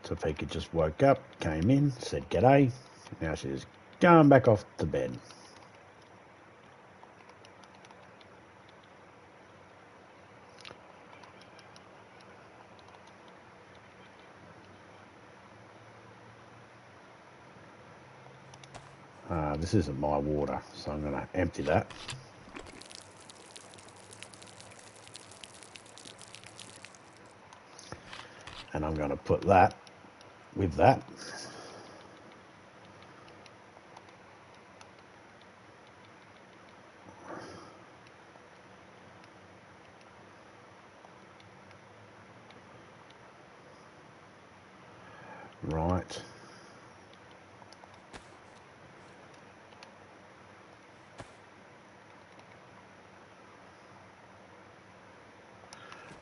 Topeka just woke up, came in, said g'day. Now she's going back off to bed. This isn't my water, so I'm going to empty that. And I'm going to put that with that. Right.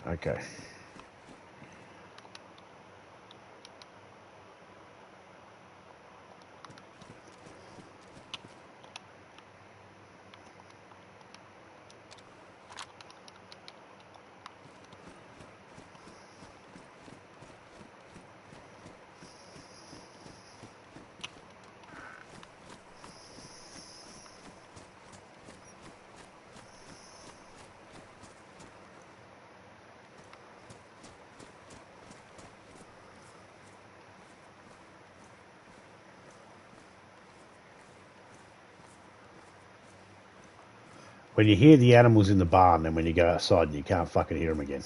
Okay. When you hear the animals in the barn, then when you go outside, you can't fucking hear them again.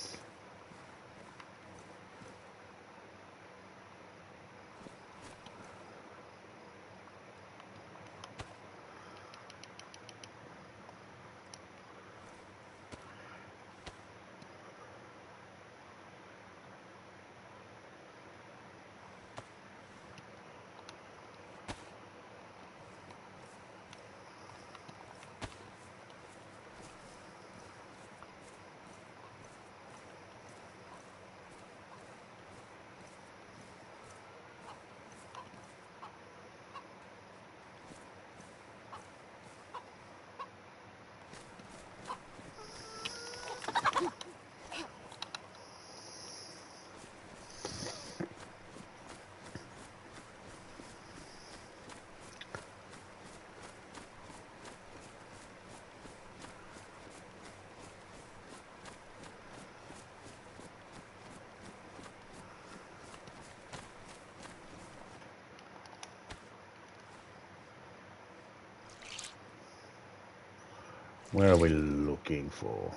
Where are we looking for?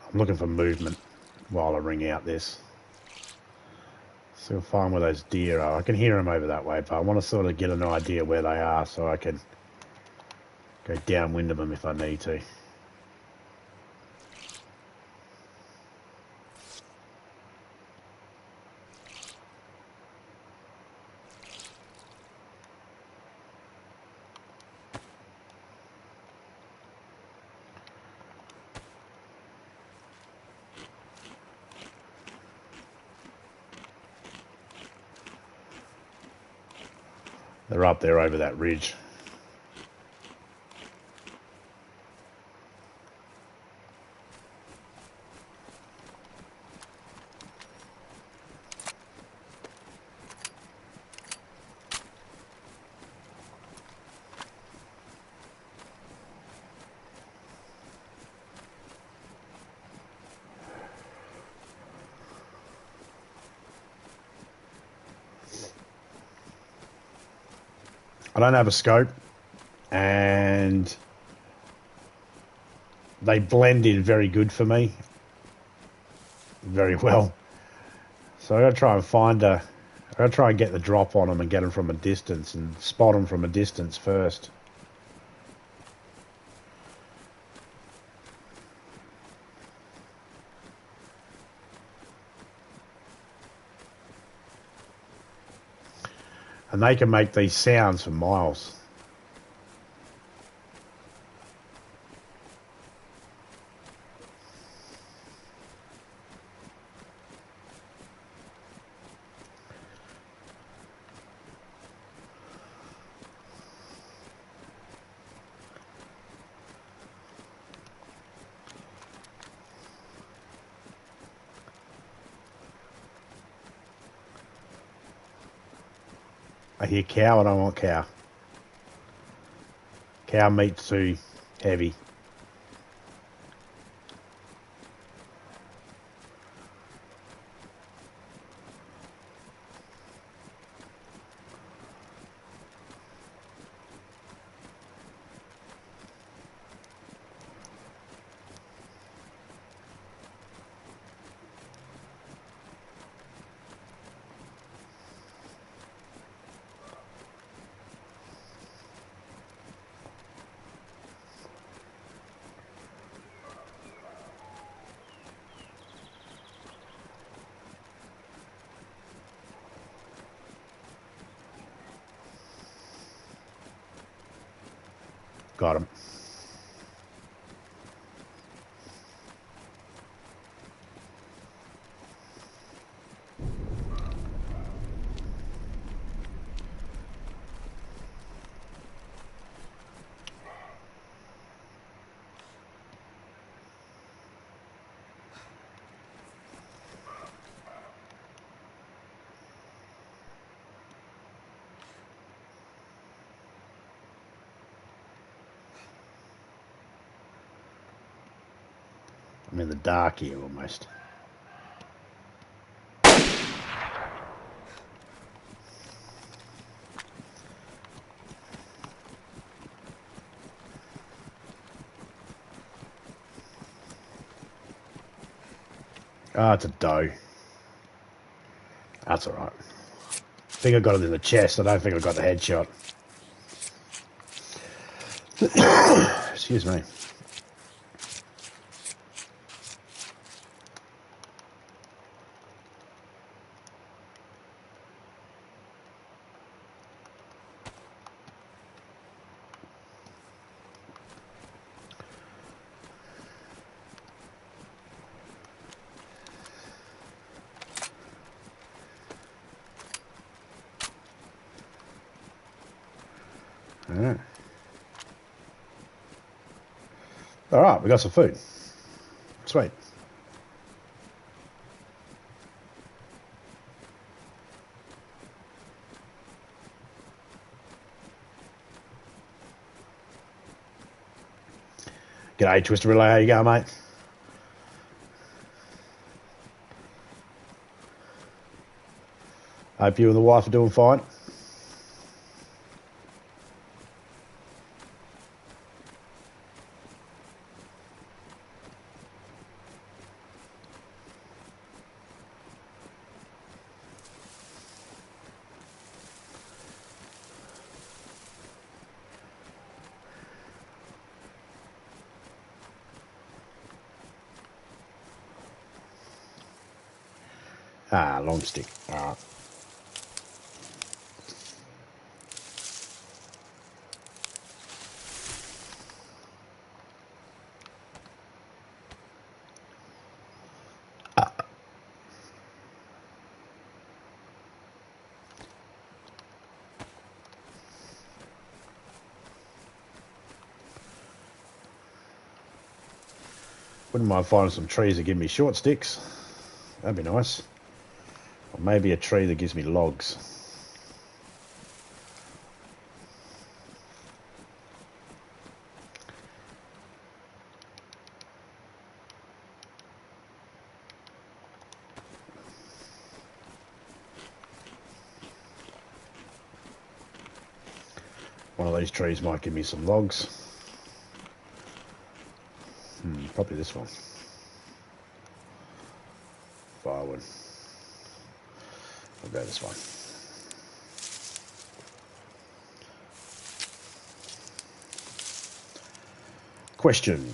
I'm looking for movement while I ring out this. So I'll find where those deer are. I can hear them over that way, but I want to sort of get an idea where they are so I can go downwind of them if I need to. They're up there over that ridge. I don't have a scope, and they blend in very good for me. Very well. So I gotta try and I gotta try and get the drop on them and get them from a distance and spot them from a distance first. And they can make these sounds for miles. I hear cow. I don't want cow. Cow meat's too heavy. Got him. I'm in the dark here almost. Ah, it's a doe. That's alright. I think I got it in the chest. I don't think I got the headshot. Excuse me. Alright, we got some food. Sweet. G'day, Twister Relay. How you going, mate? Hope you and the wife are doing fine. Ah, long stick. Alright. Wouldn't mind finding some trees that give me short sticks. That'd be nice. Or maybe a tree that gives me logs. One of these trees might give me some logs. Probably this one. Firewood. I'll go this one. Question.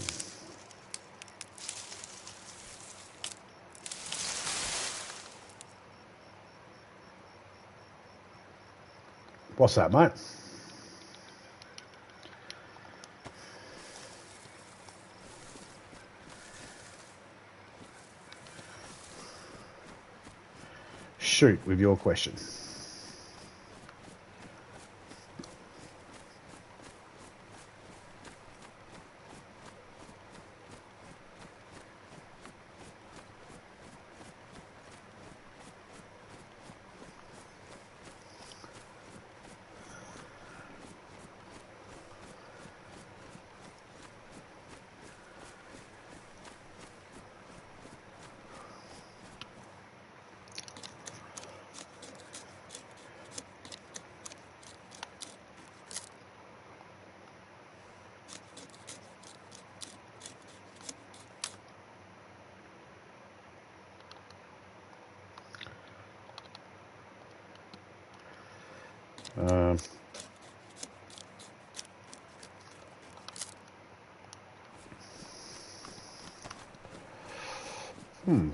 What's that, mate? Shoot with your question. Um,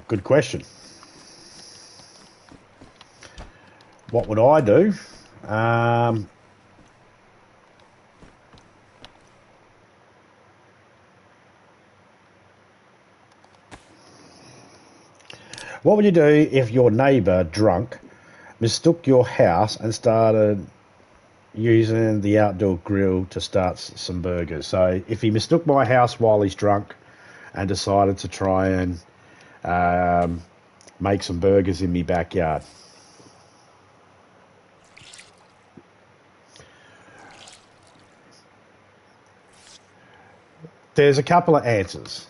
good question. What would I do? What would you do if your neighbour, drunk, mistook your house and started using the outdoor grill to start some burgers? So if he mistook my house while he's drunk and decided to try and make some burgers in my backyard. There's a couple of answers.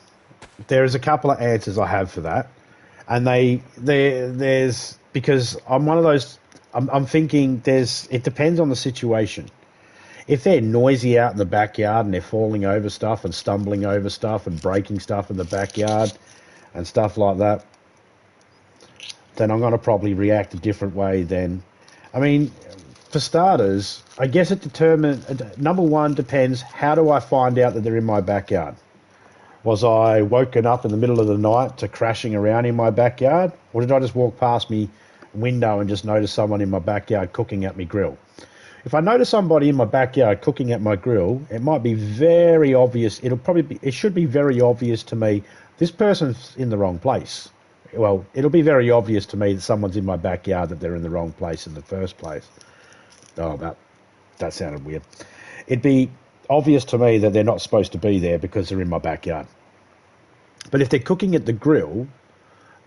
There's a couple of answers I have for that, and there's because I'm one of those. I'm thinking it depends on the situation. If they're noisy out in the backyard and they're falling over stuff and stumbling over stuff and breaking stuff in the backyard and stuff like that, then I'm going to probably react a different way then. I mean, for starters, I guess number one depends, how do I find out that they're in my backyard? Was I woken up in the middle of the night to crashing around in my backyard? Or did I just walk past me window and just notice someone in my backyard cooking at my grill? If I notice somebody in my backyard cooking at my grill, it might be very obvious. It should be very obvious to me, this person's in the wrong place. Well, it'll be very obvious to me that someone's in my backyard, that they're in the wrong place in the first place. Oh, that sounded weird. It'd be obvious to me that they're not supposed to be there because they're in my backyard. But if they're cooking at the grill,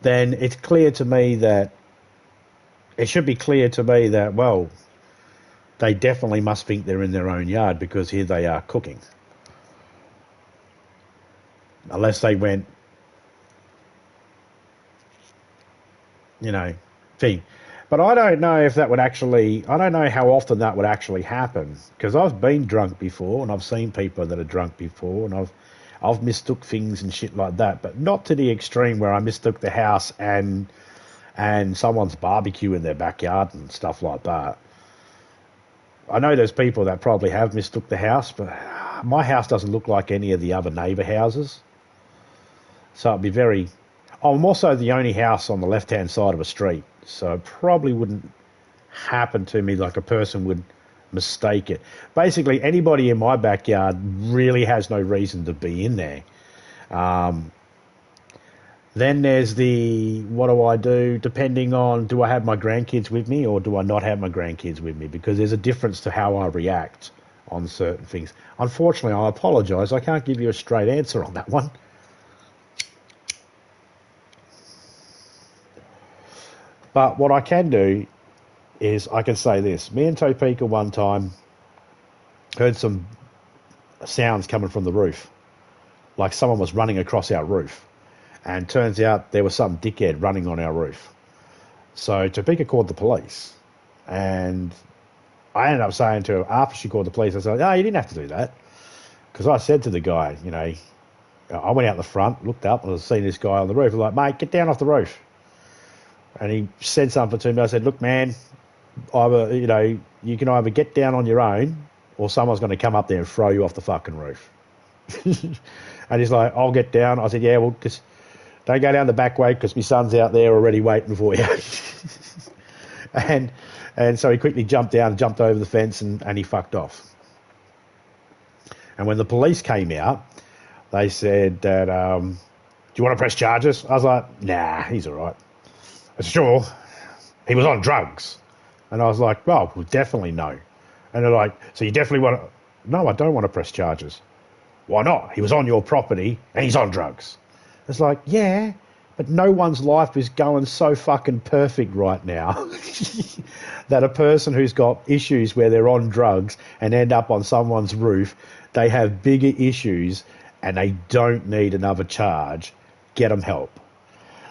then it should be clear to me that, well, they definitely must think they're in their own yard because here they are cooking. Unless they went, thing. But I don't know if that would actually, I don't know how often that would actually happen, because I've been drunk before and I've seen people that are drunk before, and I've mistook things and shit like that, but not to the extreme where I mistook the house and someone's barbecue in their backyard and stuff like that. I know there's people that probably have mistook the house, but my house doesn't look like any of the other neighbour houses. So it'd be very... I'm also the only house on the left-hand side of a street, so it probably wouldn't happen to me like a person would mistake it. Basically, anybody in my backyard really has no reason to be in there. Then there's what do I do, depending on, do I have my grandkids with me or do I not have my grandkids with me? Because there's a difference to how I react on certain things. Unfortunately, I apologise, I can't give you a straight answer on that one. But what I can do is I can say this. Me and Topeka one time heard some sounds coming from the roof, like someone was running across our roof. And turns out there was some dickhead running on our roof. So Topeka called the police. And I ended up saying to her, after she called the police, I said, no, you didn't have to do that. Because I said to the guy, I went out the front, looked up, and I was seeing this guy on the roof. I was like, mate, get down off the roof. And he said something to me. I said, look, man, you can either get down on your own or someone's going to come up there and throw you off the fucking roof. And he's like, I'll get down. I said, yeah, well, just don't go down the back way because my son's out there already waiting for you. and so he quickly jumped down, jumped over the fence, and he fucked off. And when the police came out, they said that, do you want to press charges? I was like, nah, he's all right. I said, sure, he was on drugs. And I was like, well, definitely no. And they're like, so you definitely want to... No, I don't want to press charges. Why not? He was on your property and he's on drugs. It's like, yeah, but no one's life is going so fucking perfect right now that a person who's got issues where they're on drugs and end up on someone's roof, they have bigger issues and they don't need another charge. Get them help.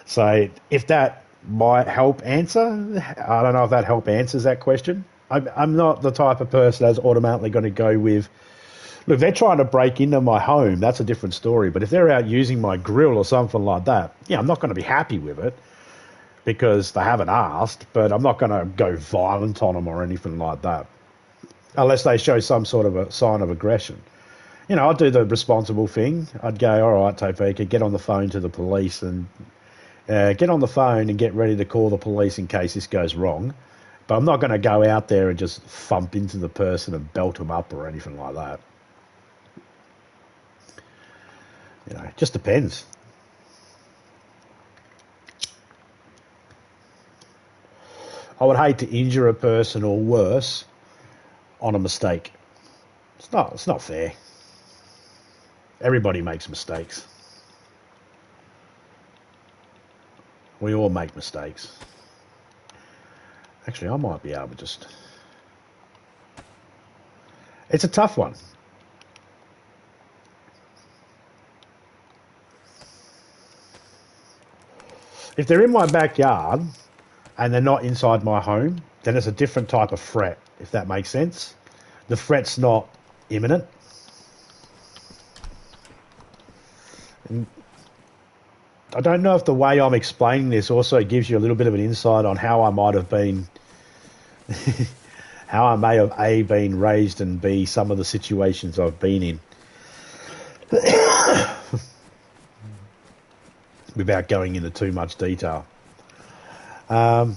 So if that might help answer, I don't know if that help answers that question. I'm not the type of person that's automatically going to go with, look, they're trying to break into my home, that's a different story. But if they're out using my grill or something like that, yeah, I'm not going to be happy with it because they haven't asked, but I'm not going to go violent on them or anything like that. unless they show some sort of a sign of aggression. You know, I'd do the responsible thing. I'd go, all right, Topeka, get on the phone to the police and get on the phone and get ready to call the police in case this goes wrong. But I'm not going to go out there and just thump into the person and belt them up or anything like that. You know, it just depends. I would hate to injure a person or worse on a mistake. It's not fair. Everybody makes mistakes. We all make mistakes. Actually, I might be able to just... It's a tough one. If they're in my backyard and they're not inside my home, then it's a different type of threat, if that makes sense. The threat's not imminent. And I don't know if the way I'm explaining this also gives you a little bit of an insight on how I might have been, how I may have A, been raised, and B, some of the situations I've been in. Without going into too much detail. Oh,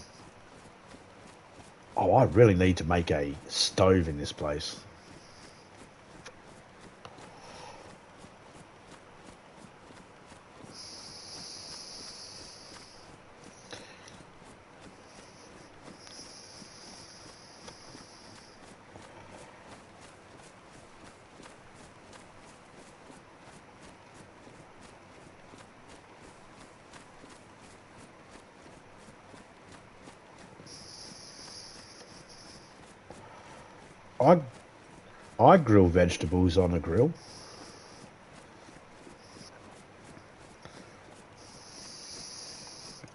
I really need to make a stove in this place. I grill vegetables on a grill.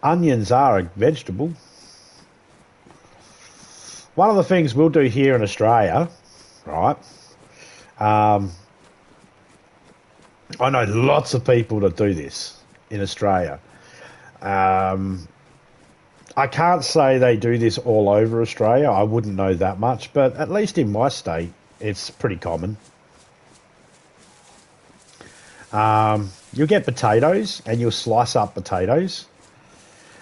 Onions are a vegetable. One of the things we'll do here in Australia, right? I know lots of people that do this in Australia. I can't say they do this all over Australia. I wouldn't know that much, but at least in my state, it's pretty common. You'll get potatoes and you'll slice up potatoes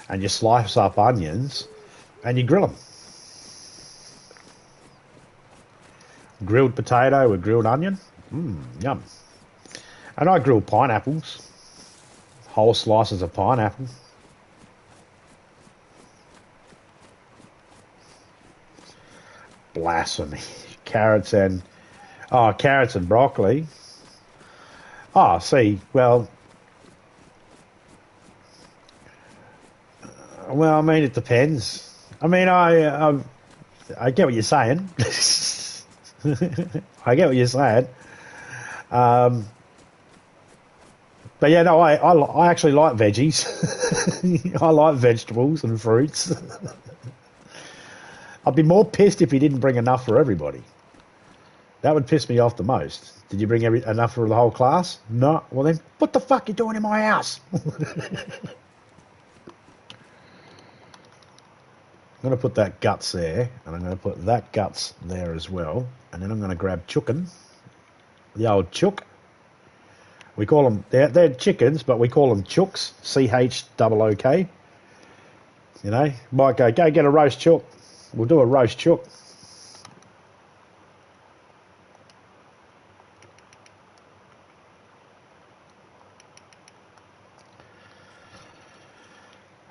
and you slice up onions and you grill them. Grilled potato with grilled onion. Yum. And I grill pineapples. Whole slices of pineapple. Blasphemy. Carrots and broccoli. Oh, see, well, I mean, it depends. I mean, I get what you're saying. I get what you're saying. But yeah, no, I actually like veggies. I like vegetables and fruits. I'd be more pissed if he didn't bring enough for everybody. That would piss me off the most. Did you bring enough for the whole class? No. Well then, what the fuck are you doing in my house? I'm going to put that guts there, and I'm going to put that guts there as well. And then I'm going to grab chicken, the old chook. We call them, they're chickens, but we call them chooks, CHOOK. You know, might go get a roast chook. We'll do a roast chook.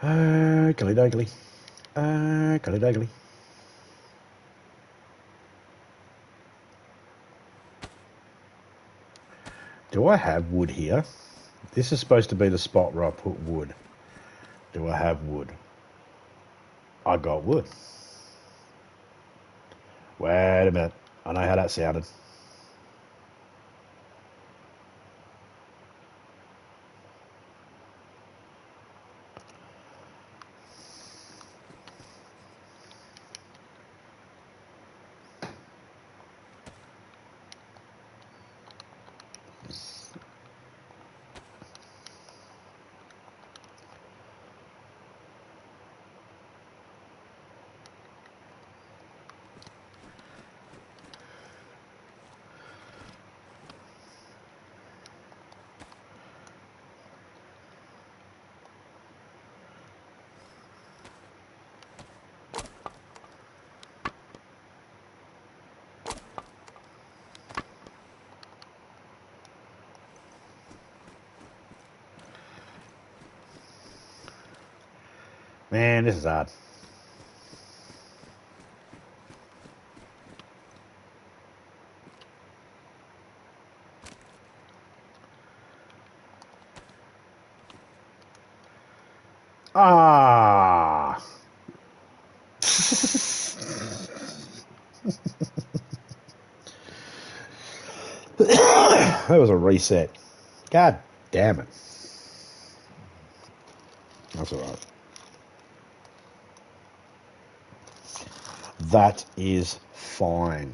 Gully doggly. Gully doggly. Do I have wood here? This is supposed to be the spot where I put wood. Do I have wood? I got wood. Wait a minute. I know how that sounded. Man, this is hard. Ah. That was a reset. God damn it. That's all right. That is fine.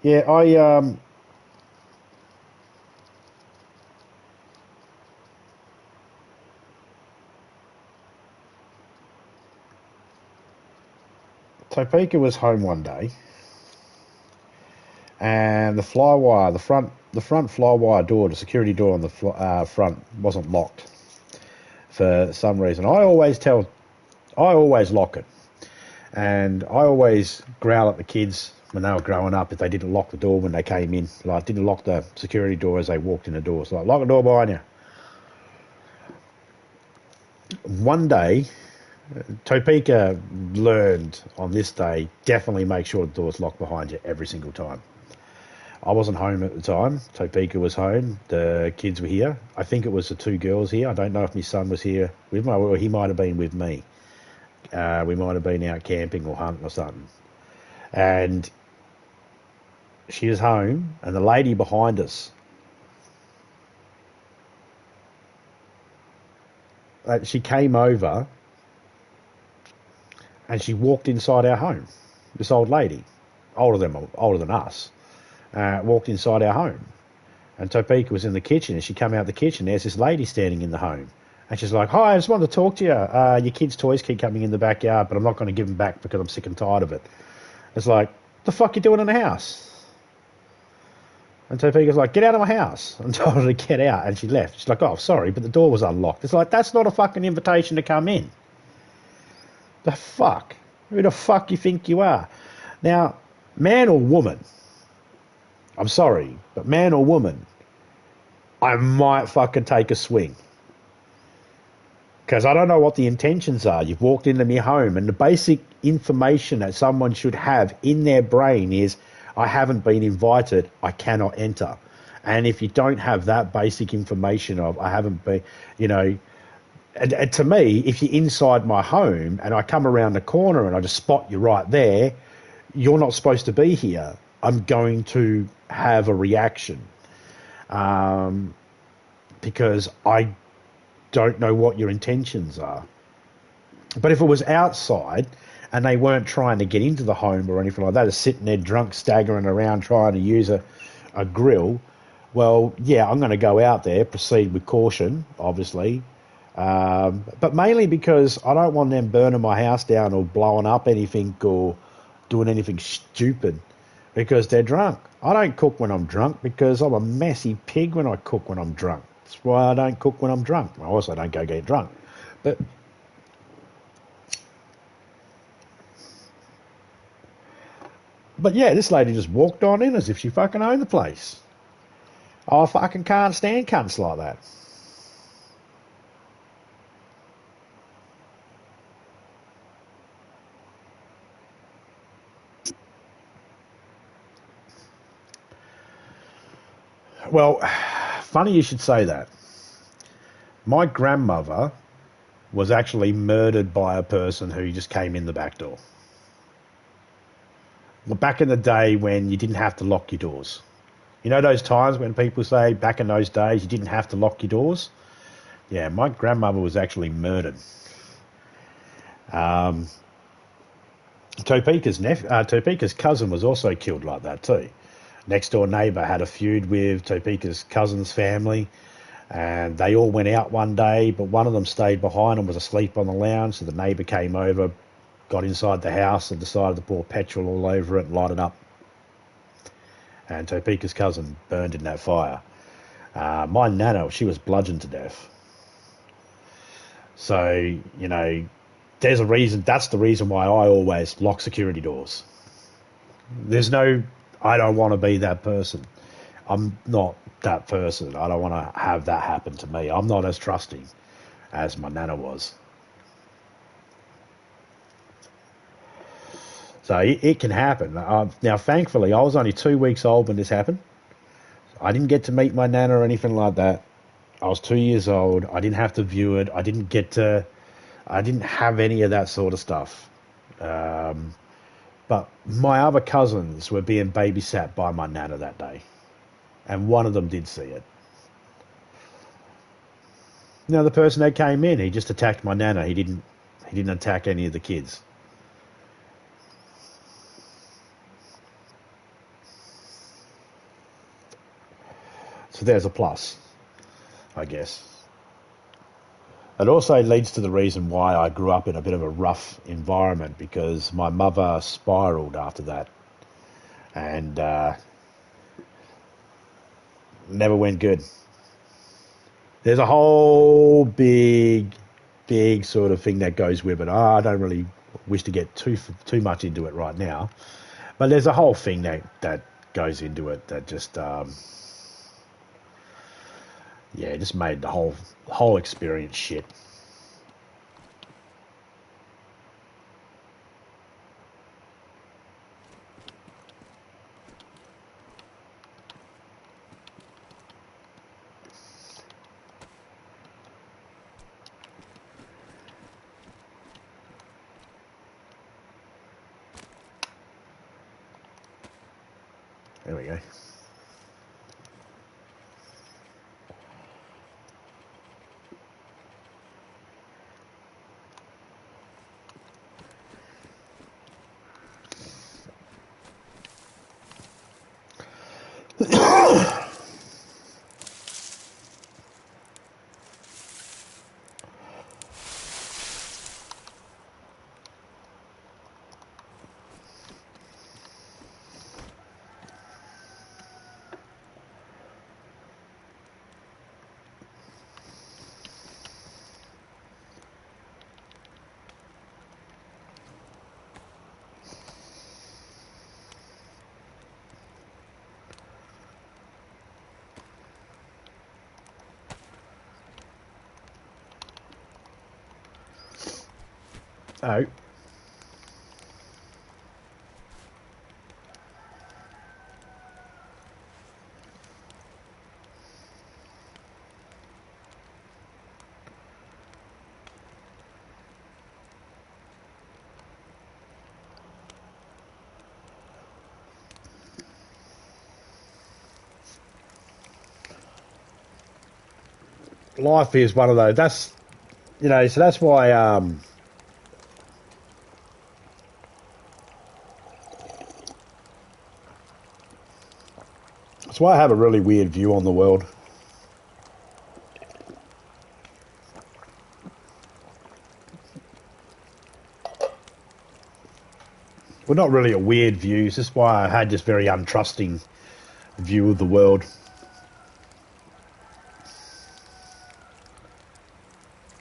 Yeah, Topeka was home one day, and the flywire, the front flywire door, the security door on the front wasn't locked for some reason. I always lock it, and I always growl at the kids when they were growing up if they didn't lock the door when they came in, like didn't lock the security door as they walked in the door. So like, lock the door behind you. One day, Topeka learned on this day, definitely make sure the door's locked behind you every single time. I wasn't home at the time. Topeka was home. The kids were here. I think it was the two girls here. I don't know if my son was here with me, or he might have been with me. We might have been out camping or hunting or something. And she was home, and the lady behind us, she came over and she walked inside our home. This old lady, older than us, walked inside our home. And Topeka was in the kitchen, and she came out the kitchen. There's this lady standing in the home. And she's like, hi, I just wanted to talk to you. Your kids' toys keep coming in the backyard, but I'm not going to give them back because I'm sick and tired of it. It's like, the fuck you doing in the house? And Topeka's like, get out of my house. And told her to get out, and she left. She's like, oh, sorry, but the door was unlocked. It's like, that's not a fucking invitation to come in. The fuck? Who the fuck you think you are? Now, man or woman, I'm sorry, but man or woman, I might fucking take a swing. Because I don't know what the intentions are. You've walked into my home, and the basic information that someone should have in their brain is, I haven't been invited, I cannot enter. And if you don't have that basic information of, I haven't been, you know, and to me, if you're inside my home and I come around the corner and I just spot you right there, you're not supposed to be here. I'm going to have a reaction because I don't know what your intentions are. But if it was outside and they weren't trying to get into the home or anything like that, just sitting there drunk, staggering around trying to use a grill, well, yeah, I'm going to go out there, proceed with caution, obviously. But mainly because I don't want them burning my house down or blowing up anything or doing anything stupid because they're drunk. I don't cook when I'm drunk because I'm a messy pig when I cook when I'm drunk. That's why I don't cook when I'm drunk. I also don't go get drunk. But yeah, this lady just walked on in as if she fucking owned the place. I fucking can't stand cunts like that. Well, funny you should say that. My grandmother was actually murdered by a person who just came in the back door. Well, back in the day when you didn't have to lock your doors. You know those times when people say back in those days you didn't have to lock your doors? Yeah, my grandmother was actually murdered. Topeka's cousin was also killed like that too. Next door neighbour had a feud with Topeka's cousin's family, and they all went out one day, but one of them stayed behind and was asleep on the lounge. So the neighbour came over, got inside the house, and decided to pour petrol all over it and light it up. And Topeka's cousin burned in that fire. My nana, she was bludgeoned to death. So, you know, there's a reason. That's the reason why I always lock security doors. There's no, I don't want to be that person. I'm not that person. I don't want to have that happen to me. I'm not as trusting as my nana was. So it can happen. Now, thankfully, I was only 2 weeks old when this happened. I didn't get to meet my nana or anything like that. I was 2 years old. I didn't have to view it. I didn't have any of that sort of stuff. But my other cousins were being babysat by my nana that day. And one of them did see it. Now, the person that came in, he just attacked my nana. He didn't attack any of the kids. So there's a plus, I guess. It also leads to the reason why I grew up in a bit of a rough environment, because my mother spiraled after that and never went good. There's a whole big sort of thing that goes with it. I don't really wish to get too much into it right now, but there's a whole thing that goes into it that just just made the whole experience shit. There we go. Oh. Life is one of those. So that's why that's why I have a really weird view on the world. Well, not really a weird view. It's just why I had this very untrusting view of the world.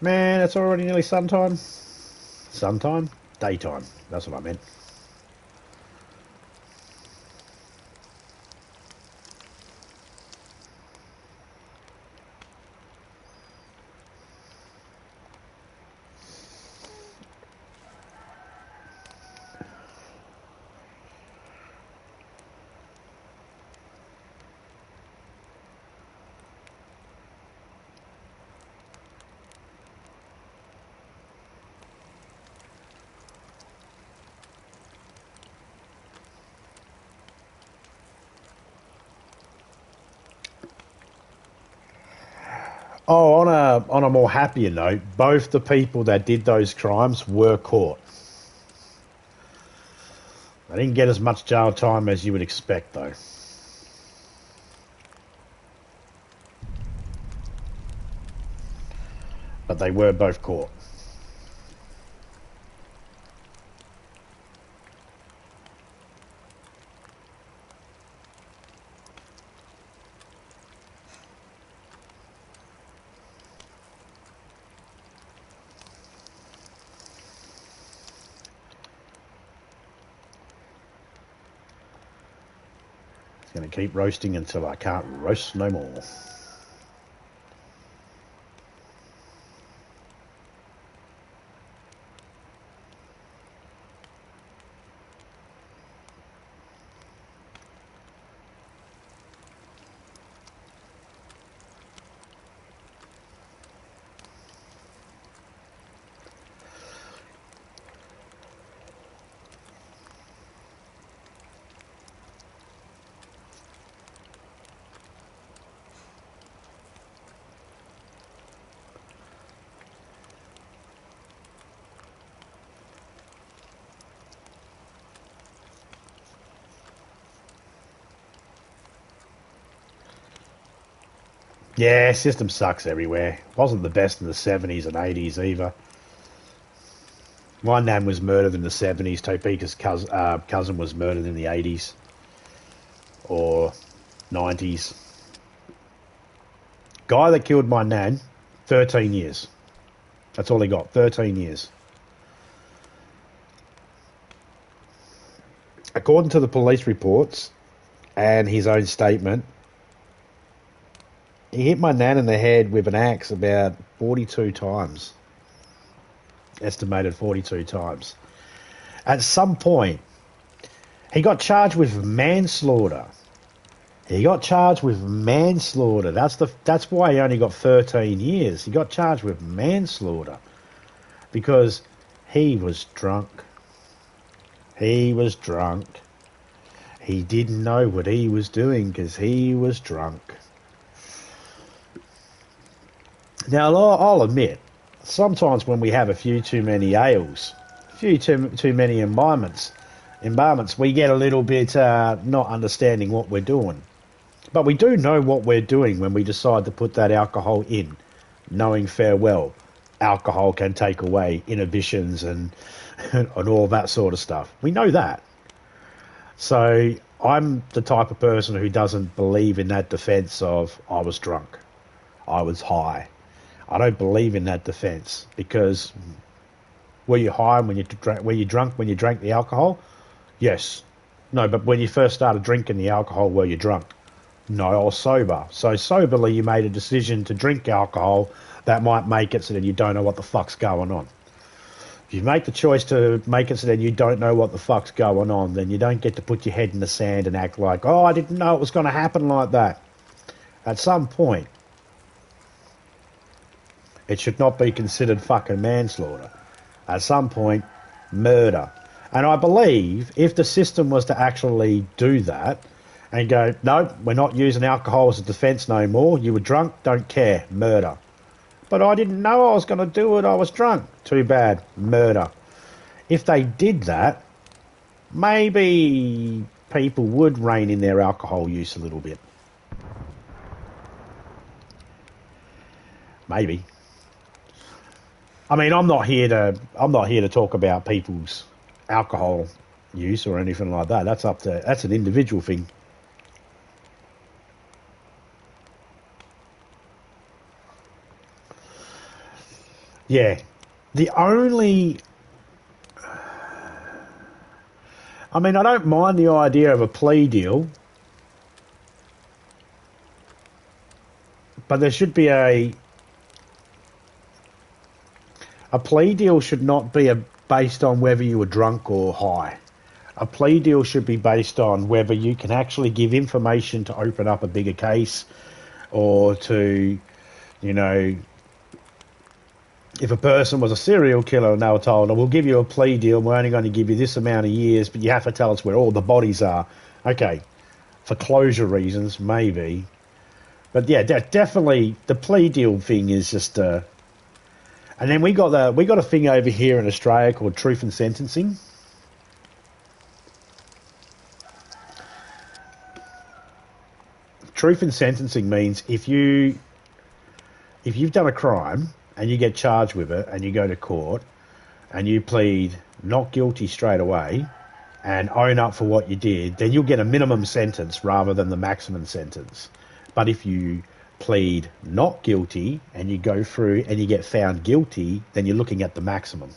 Man, it's already nearly suntime. Suntime? Daytime. That's what I meant. Oh, on a more happier note, both the people that did those crimes were caught. They didn't get as much jail time as you would expect, though. But they were both caught. It's going to keep roasting until I can't roast no more. Yeah, system sucks everywhere. Wasn't the best in the 70s and 80s either. My nan was murdered in the 70s. Topeka's cousin was murdered in the 80s or 90s. Guy that killed my nan, 13 years. That's all he got, 13 years. According to the police reports and his own statement, he hit my nan in the head with an axe about 42 times. Estimated 42 times. At some point, he got charged with manslaughter. That's why he only got 13 years. He got charged with manslaughter because he was drunk. He didn't know what he was doing because he was drunk. Now, I'll admit, sometimes when we have a few too many ales, a few too many environments, we get a little bit not understanding what we're doing. But we do know what we're doing when we decide to put that alcohol in, knowing fair well alcohol can take away inhibitions and all that sort of stuff. We know that. So I'm the type of person who doesn't believe in that defense of I was drunk, I was high. I don't believe in that defense because were you high when you were you drunk when you drank the alcohol? Yes. No, but when you first started drinking the alcohol, were you drunk? No, I was sober. So soberly you made a decision to drink alcohol that might make it so that you don't know what the fuck's going on. If you make the choice to make it so that you don't know what the fuck's going on, then you don't get to put your head in the sand and act like, oh, I didn't know it was going to happen like that. At some point, it should not be considered fucking manslaughter. At some point, murder. And I believe if the system was to actually do that and go, no, we're not using alcohol as a defence no more. You were drunk, don't care, murder. But I didn't know I was going to do it, I was drunk. Too bad, murder. If they did that, maybe people would rein in their alcohol use a little bit. Maybe. I mean, I'm not here to talk about people's alcohol use or anything like that. That's an individual thing. Yeah. I mean, I don't mind the idea of a plea deal, but there should be a plea deal should not be based on whether you were drunk or high. A plea deal should be based on whether you can actually give information to open up a bigger case or to, you know, if a person was a serial killer and they were told, oh, we'll give you a plea deal, we're only going to give you this amount of years, but you have to tell us where all the bodies are. Okay, for closure reasons, maybe. But yeah, definitely the plea deal thing is just... and then we got a thing over here in Australia called truth and sentencing. Truth and sentencing means if you've done a crime and you get charged with it and you go to court and you plead not guilty straight away and own up for what you did, then you'll get a minimum sentence rather than the maximum sentence. But if you plead not guilty and you go through and you get found guilty, then you're looking at the maximum.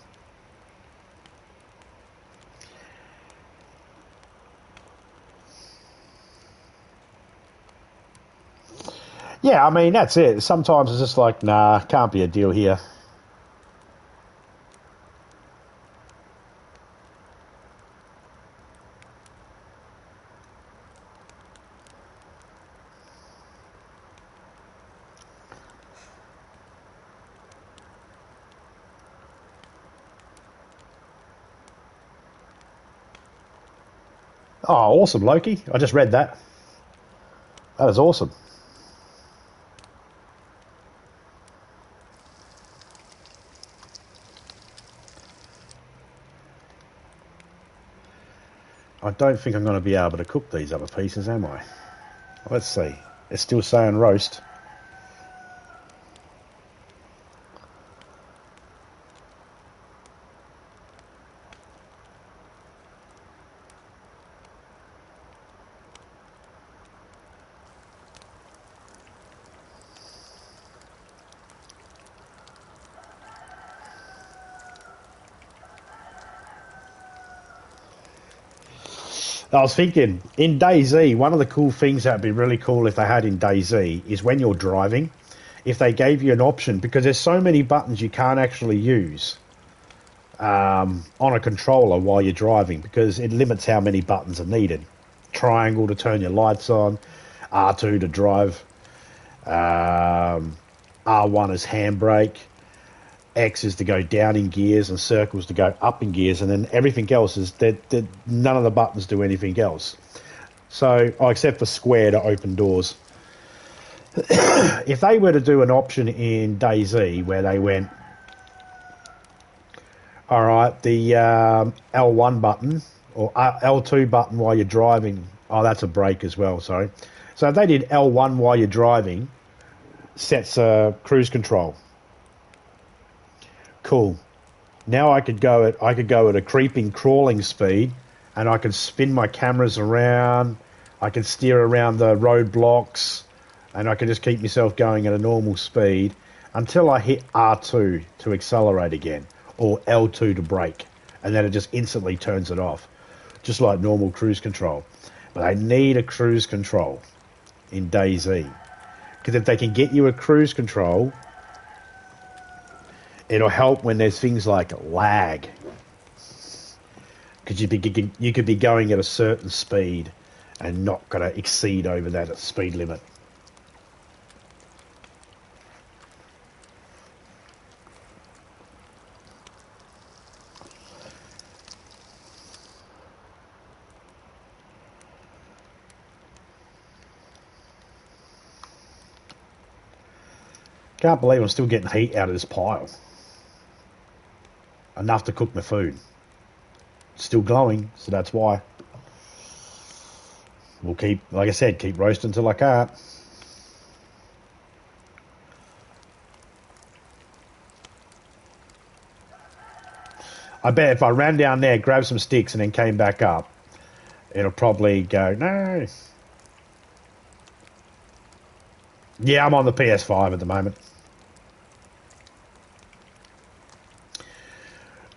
Yeah, I mean, that's it. Sometimes it's just like, nah, can't be a deal here. Oh, awesome, Loki. I just read that. That is awesome. I don't think I'm going to be able to cook these other pieces, am I? Let's see. It's still saying roast. I was thinking, in DayZ, one of the cool things that would be really cool if they had in DayZ is when you're driving, if they gave you an option, because there's so many buttons you can't actually use on a controller while you're driving, because it limits how many buttons are needed. Triangle to turn your lights on, R2 to drive, R1 is handbrake, X is to go down in gears, and circles to go up in gears, and then everything else is that none of the buttons do anything else. So, except for square to open doors. If they were to do an option in DayZ where they went, all right, the L1 button or L2 button while you're driving. Oh, that's a brake as well, sorry. So if they did L1 while you're driving, sets cruise control. Cool. Now I could go at a creeping, crawling speed, and I can spin my cameras around. I can steer around the roadblocks, and I can just keep myself going at a normal speed until I hit R2 to accelerate again, or L2 to brake, and then it just instantly turns it off, just like normal cruise control. But I need a cruise control in DayZ, because if they can get you a cruise control, it'll help when there's things like lag, because you could be going at a certain speed and not going to exceed over that speed limit. Can't believe I'm still getting heat out of this pile. Enough to cook my food. It's still glowing, so that's why. We'll keep, like I said, keep roasting till I can't. I bet if I ran down there, grabbed some sticks, and then came back up, it'll probably go, no. Yeah, I'm on the PS5 at the moment.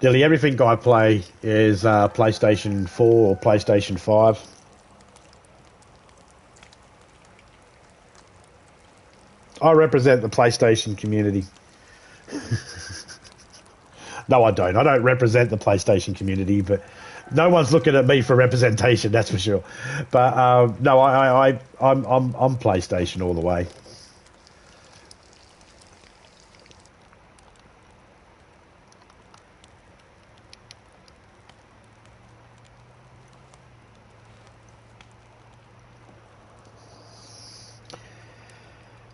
Nearly everything I play is PlayStation 4 or PlayStation 5. I represent the PlayStation community. No, I don't. I don't represent the PlayStation community, but no one's looking at me for representation. That's for sure. But no, I'm PlayStation all the way.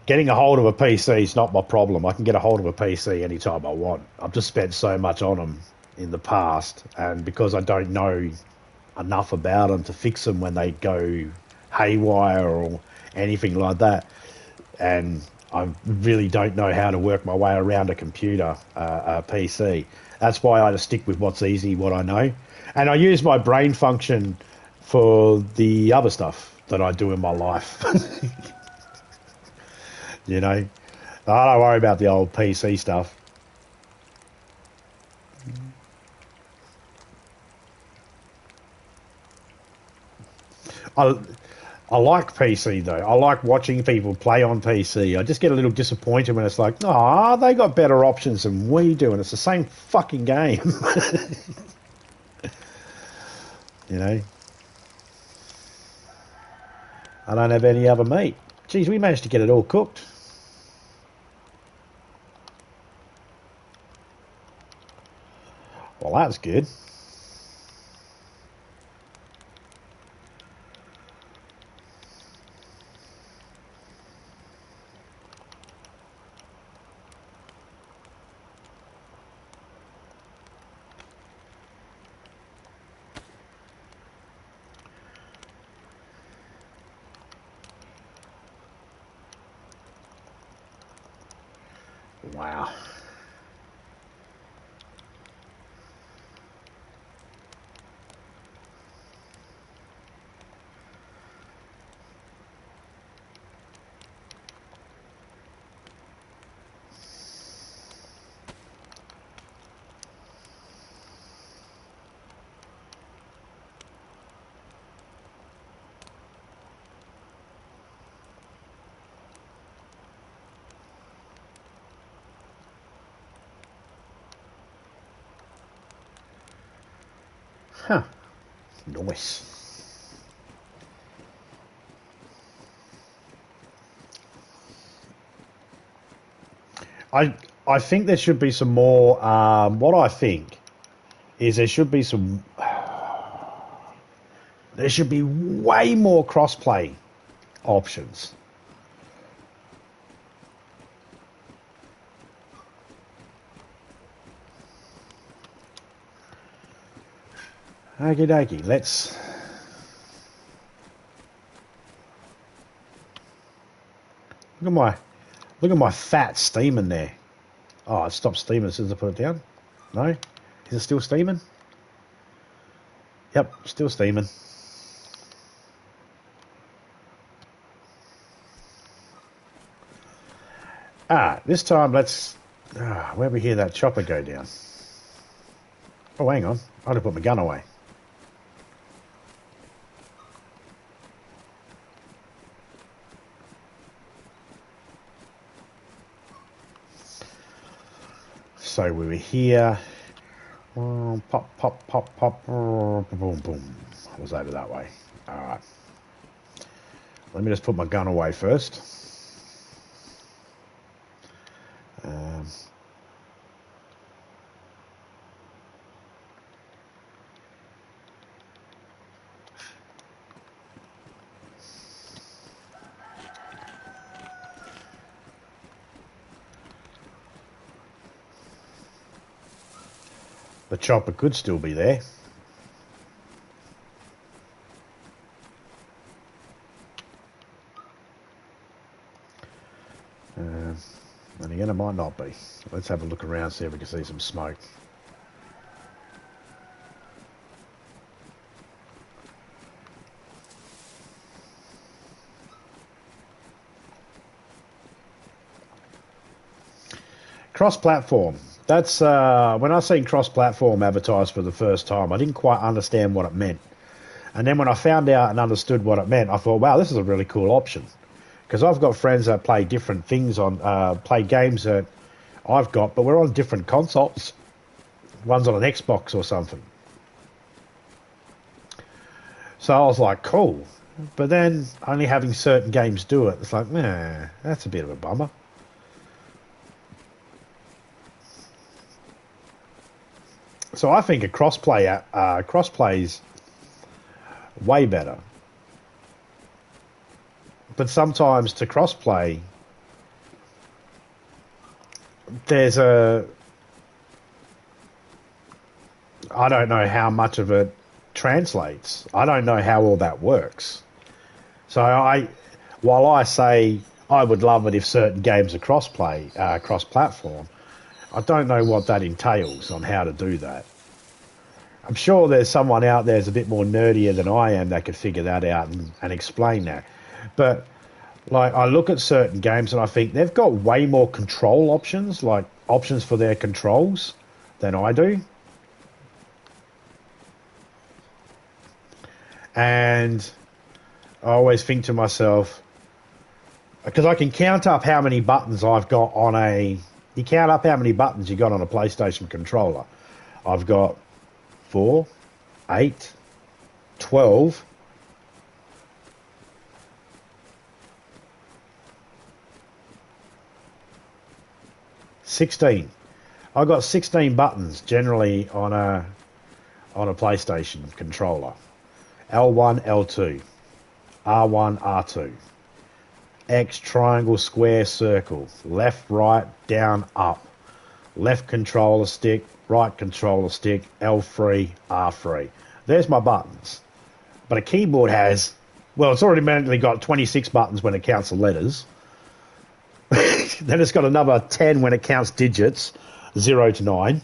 Getting a hold of a PC is not my problem. I can get a hold of a PC anytime I want. I've just spent so much on them in the past, and because I don't know enough about them to fix them when they go haywire or anything like that, and I really don't know how to work my way around a computer, a PC. That's why I just stick with what's easy, what I know, and I use my brain function for the other stuff that I do in my life. You know, I don't worry about the old PC stuff. I, I like PC though. I like watching people play on PC. I just get a little disappointed when it's like, oh, they got better options than we do, and it's the same fucking game. You know? I don't have any other meat. Geez, we managed to get it all cooked. Well, that's good. Wow. Huh. Nice. I think there should be some more. What I think is there should be some. There should be way more crossplay options. Okie dokie, let's. Look at my fat steaming there. Oh, it stopped steaming as soon as I put it down. No? Is it still steaming? Yep, still steaming. This time let's... where we hear that chopper go down? Oh, hang on. I ought to put my gun away. So we were here. Pop, pop, pop, pop. Boom, boom. I was over that way. Alright. Let me just put my gun away first. The chopper could still be there. And again, it might not be. Let's have a look around, see if we can see some smoke. Cross-platform. That's when I seen cross-platform advertised for the first time, I didn't quite understand what it meant. And then when I found out and understood what it meant, I thought, wow, this is a really cool option. Because I've got friends that play different things on, play games that I've got, but we're on different consoles. One's on an Xbox or something. So I was like, cool. But then only having certain games do it, it's like, nah, that's a bit of a bummer. So I think a crossplay's way better. But sometimes to crossplay, there's I don't know how much of it translates. I don't know how all that works. So while I say I would love it if certain games are cross-platform, I don't know what that entails on how to do that. I'm sure there's someone out there who's a bit more nerdier than I am that could figure that out and explain that. But like I look at certain games and I think they've got way more control options, like options for their controls, than I do. And I always think to myself, because I can count up how many buttons I've got on a. You count up how many buttons you got on a PlayStation controller. I've got 4, 8, 12. 16. I got 16 buttons generally on a PlayStation controller. L1, L2, R1, R2, X, triangle, square, circle, left, right, down, up, left controller stick, right controller stick, L3, R3. There's my buttons. But a keyboard has, well, it's already manually got 26 buttons when it counts the letters. Then it's got another 10 when it counts digits, 0 to 9.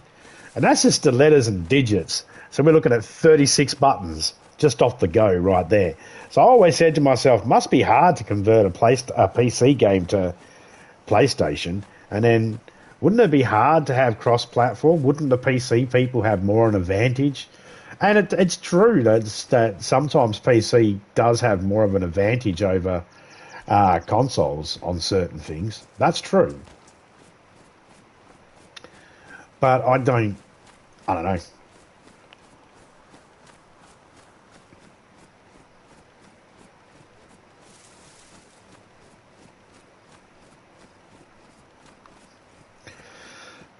And that's just the letters and digits. So we're looking at 36 buttons just off the go right there. So I always said to myself, must be hard to convert a PC game to PlayStation. And then wouldn't it be hard to have cross-platform? Wouldn't the PC people have more an advantage? And it's true that sometimes PC does have more of an advantage over consoles on certain things. That's true. But I don't know.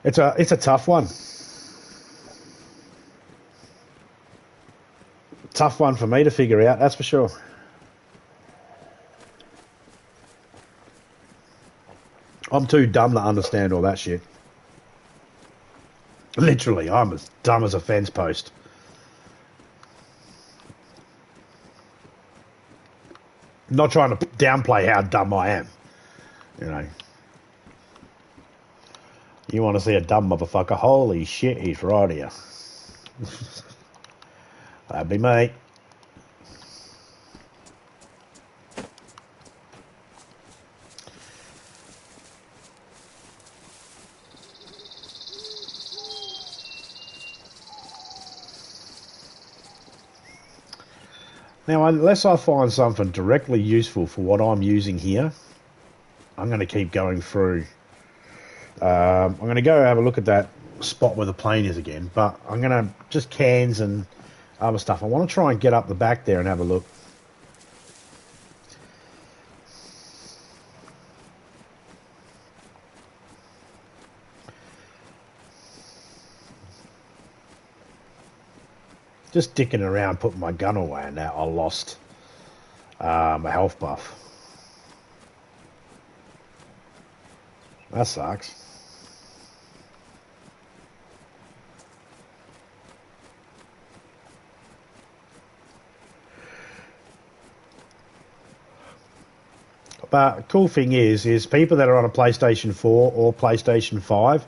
It's a tough one. Tough one for me to figure out, that's for sure. I'm too dumb to understand all that shit. Literally, I'm as dumb as a fence post. Not trying to downplay how dumb I am. You know. You want to see a dumb motherfucker? Holy shit, he's right here. That'd be me. Now, unless I find something directly useful for what I'm using here, I'm going to keep going through. I'm going to go have a look at that spot where the plane is again, but I'm going to just cans and other stuff. I want to try and get up the back there and have a look. Just dicking around, putting my gun away, and now I lost a health buff. That sucks. But the cool thing is people that are on a PlayStation 4 or PlayStation 5,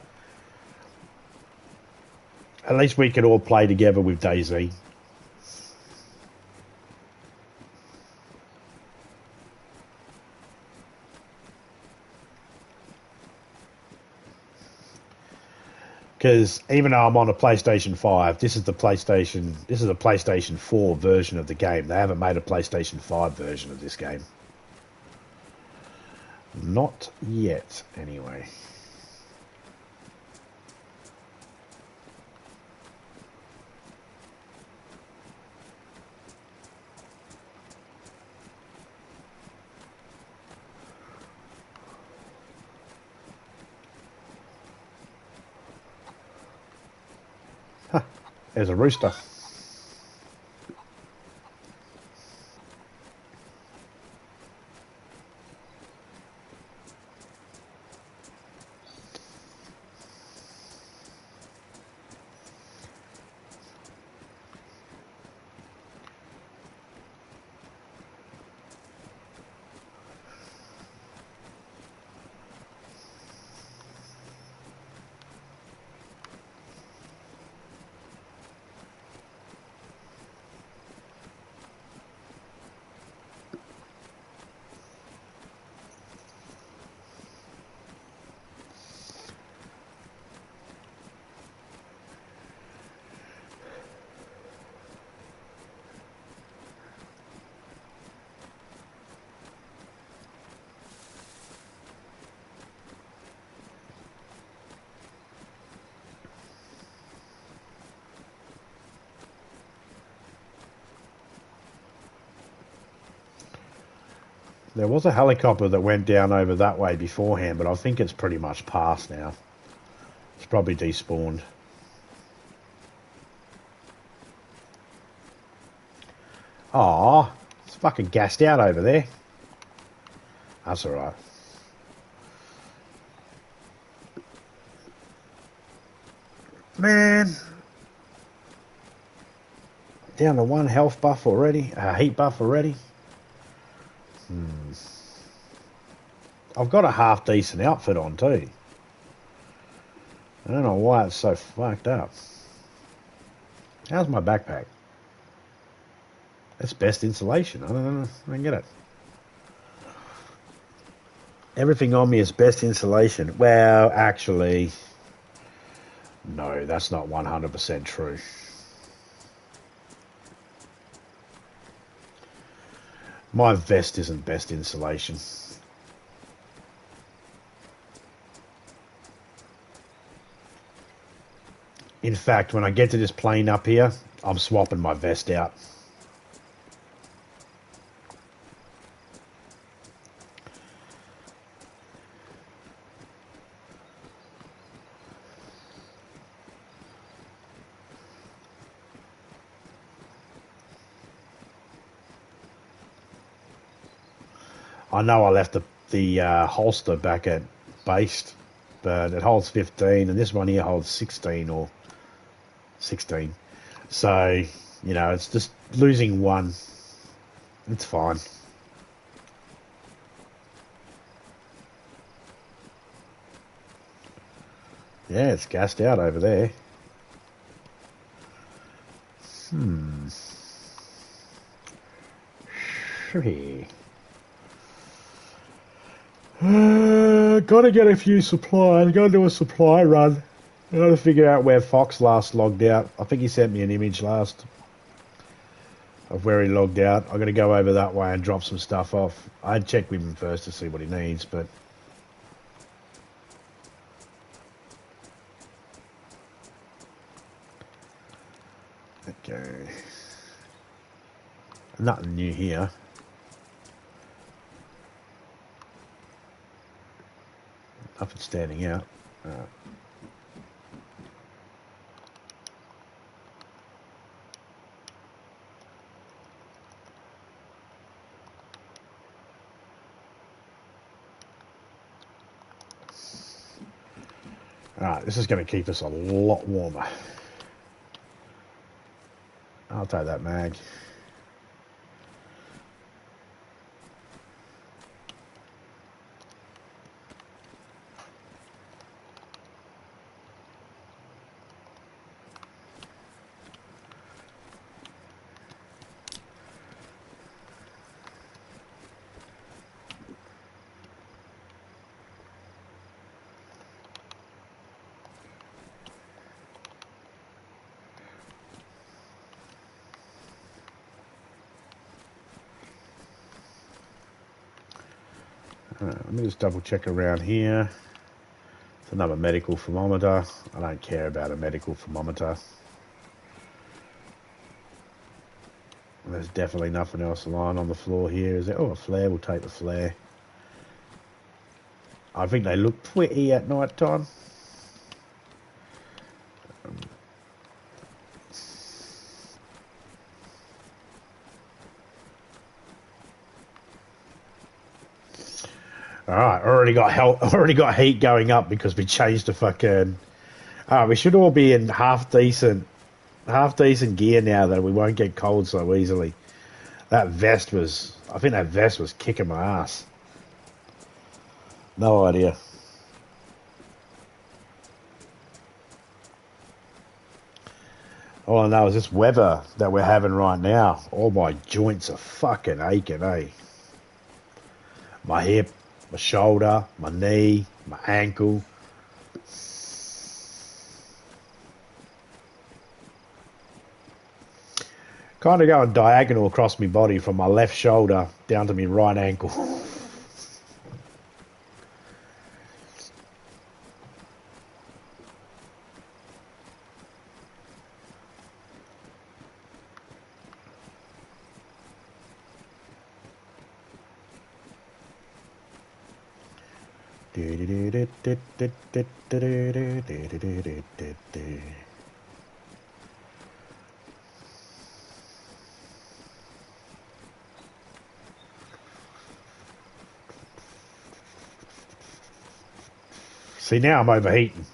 at least we could all play together with DayZ. Because even though I'm on a PlayStation 5, this is the PlayStation 4 version of the game. They haven't made a PlayStation 5 version of this game. Not yet, anyway. Huh, there's a rooster. There was a helicopter that went down over that way beforehand, but I think it's pretty much past now. It's probably despawned. Aw, it's fucking gassed out over there. That's alright. Man. Down to one health buff already. Heat buff already. I've got a half decent outfit on too. I don't know why it's so fucked up. How's my backpack? That's best insulation. I don't get it. Everything on me is best insulation. Well, actually, no, that's not 100% true. My vest isn't best insulation. In fact, when I get to this plane up here, I'm swapping my vest out. I know I left the holster back at base, but it holds 15, and this one here holds 16 or 16. So, you know, it's just losing one. It's fine. Yeah, it's gassed out over there. Sure. Gotta get a few supplies. Gotta do a supply run. I gotta figure out where Fox last logged out. I think he sent me an image last of where he logged out. I gotta go over that way and drop some stuff off. I'd check with him first to see what he needs, but okay. Nothing new here. Nothing standing out. Alright, this is going to keep us a lot warmer. I'll take that mag. Let me just double check around here. It's another medical thermometer. I don't care about a medical thermometer. There's definitely nothing else lying on the floor here, is there? Oh, a flare. We'll take the flare. I think they look pretty at night time. Alright, already got heat going up because we changed the fucking... we should all be in half decent gear now that we won't get cold so easily. I think that vest was kicking my ass. No idea. All I know is this weather that we're having right now, all my joints are fucking aching, eh? My hip, my shoulder, my knee, my ankle. Kind of going diagonal across my body from my left shoulder down to my right ankle. See, now I'm overheating.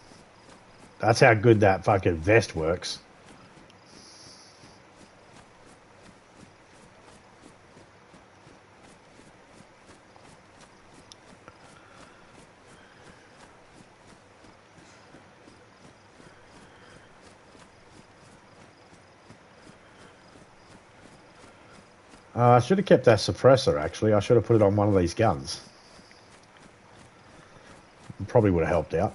That's how good that fucking vest works. I should have kept that suppressor, actually. I should have put it on one of these guns. It probably would have helped out.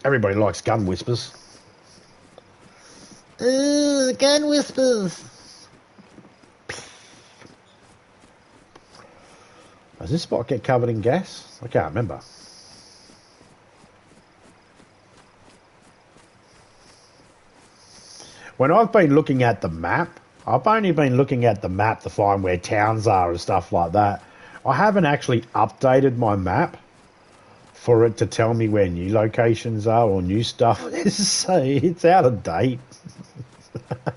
Everybody likes gun whispers. Ooh, gun whispers. Does this spot get covered in gas? I can't remember. When I've been looking at the map, I've only been looking at the map to find where towns are and stuff like that. I haven't actually updated my map for it to tell me where new locations are or new stuff is. So it's out of date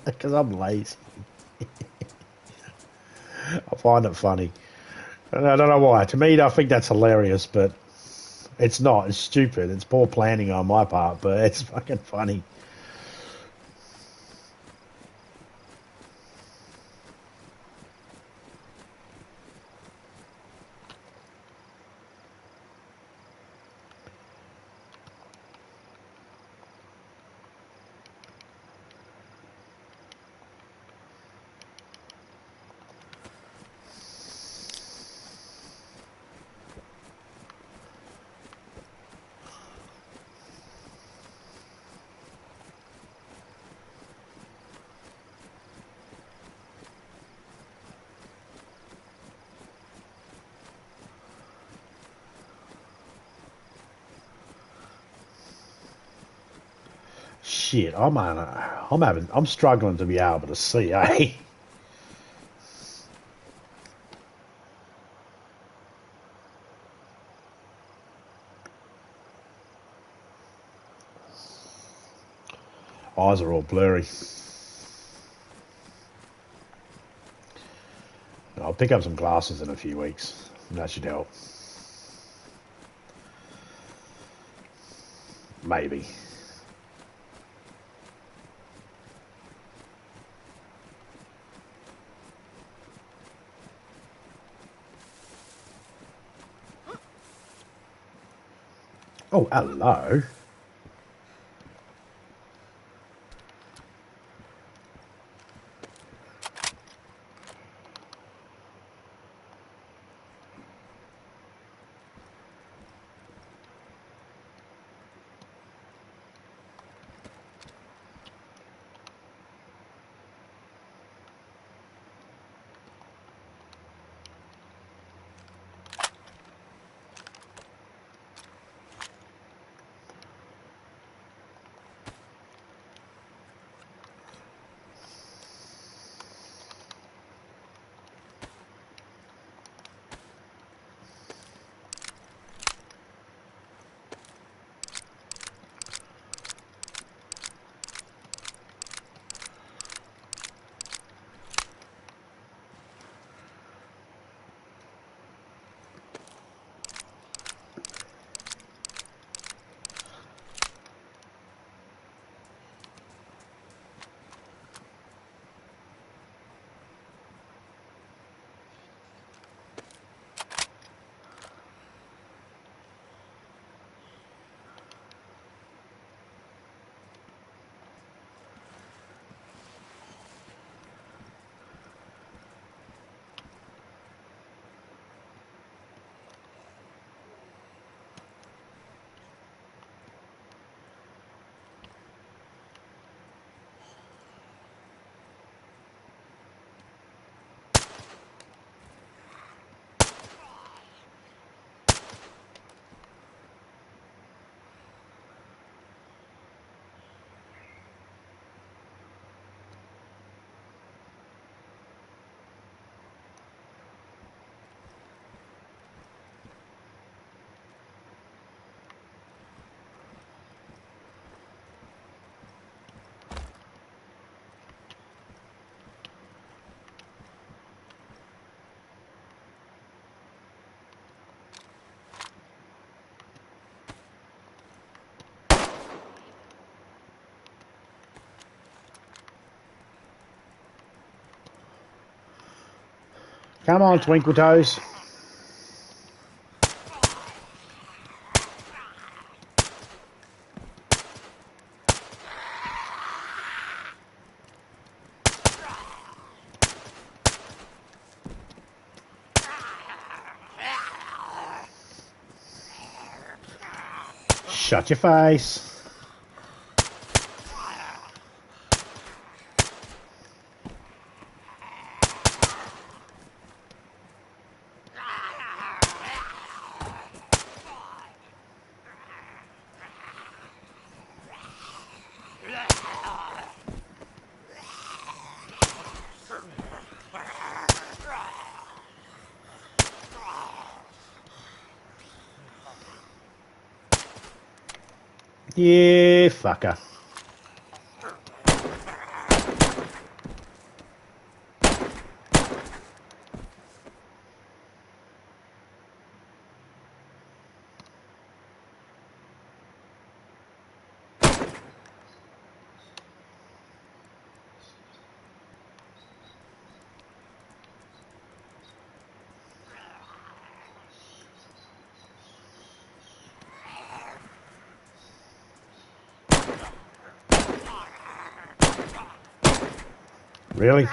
because I'm lazy. I find it funny. And I don't know why. To me, I think that's hilarious, but it's not. It's stupid. It's poor planning on my part, but it's fucking funny. Shit, I'm struggling to be able to see, eh? Eyes are all blurry. I'll pick up some glasses in a few weeks. That should help. Maybe. Oh, hello. Come on, Twinkle Toes. Shut your face. Yeah, fucker. Really?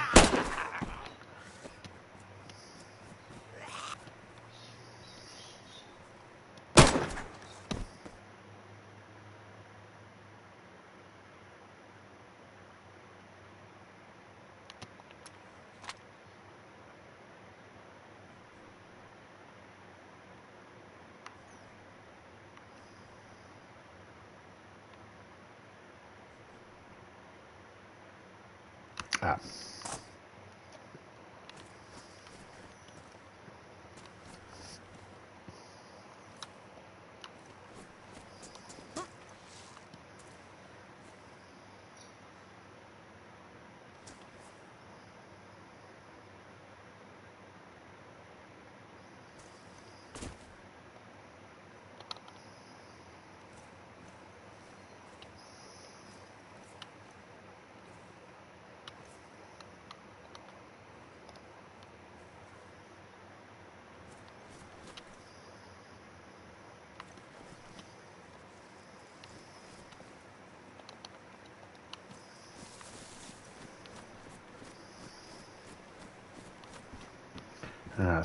Ah.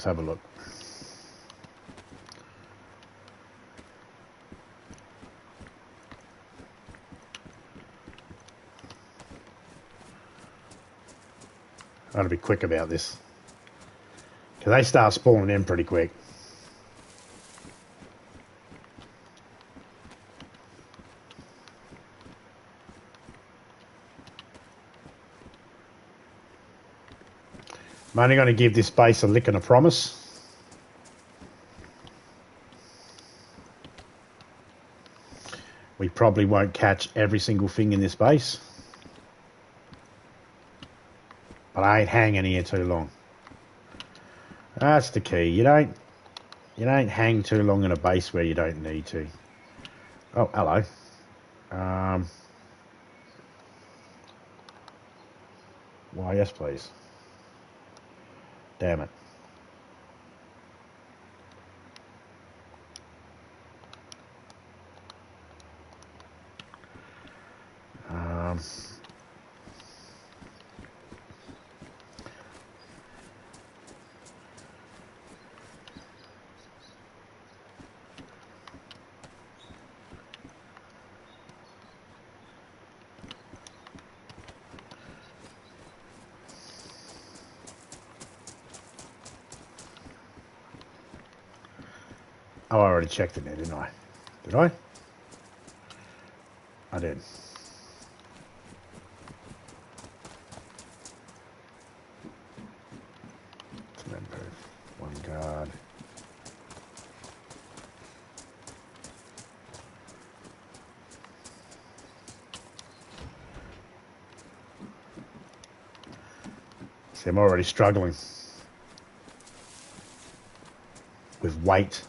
Let's have a look. I gotta be quick about this. Because they start spawning in pretty quick. I'm only going to give this base a lick and a promise. We probably won't catch every single thing in this base. But I ain't hanging here too long. That's the key. You don't hang too long in a base where you don't need to. Oh, hello. Why, yes, please. Damn it. Oh, I already checked it there, didn't I? Did I? I did. One guard. See, I'm already struggling with weight.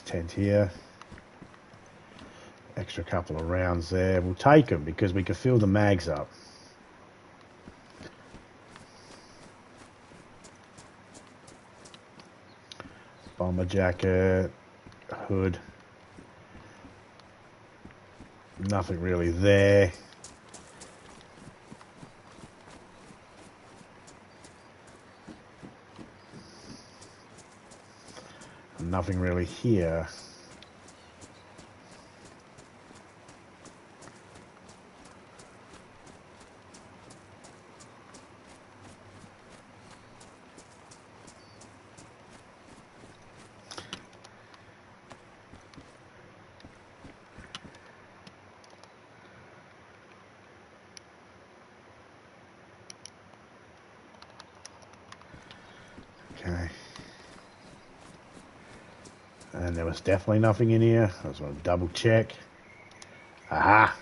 tent here. Extra couple of rounds there. We'll take them because we can fill the mags up. Bomber jacket, hood. Nothing really there. Nothing really here. Okay. And there was definitely nothing in here. I just want to double check. Aha!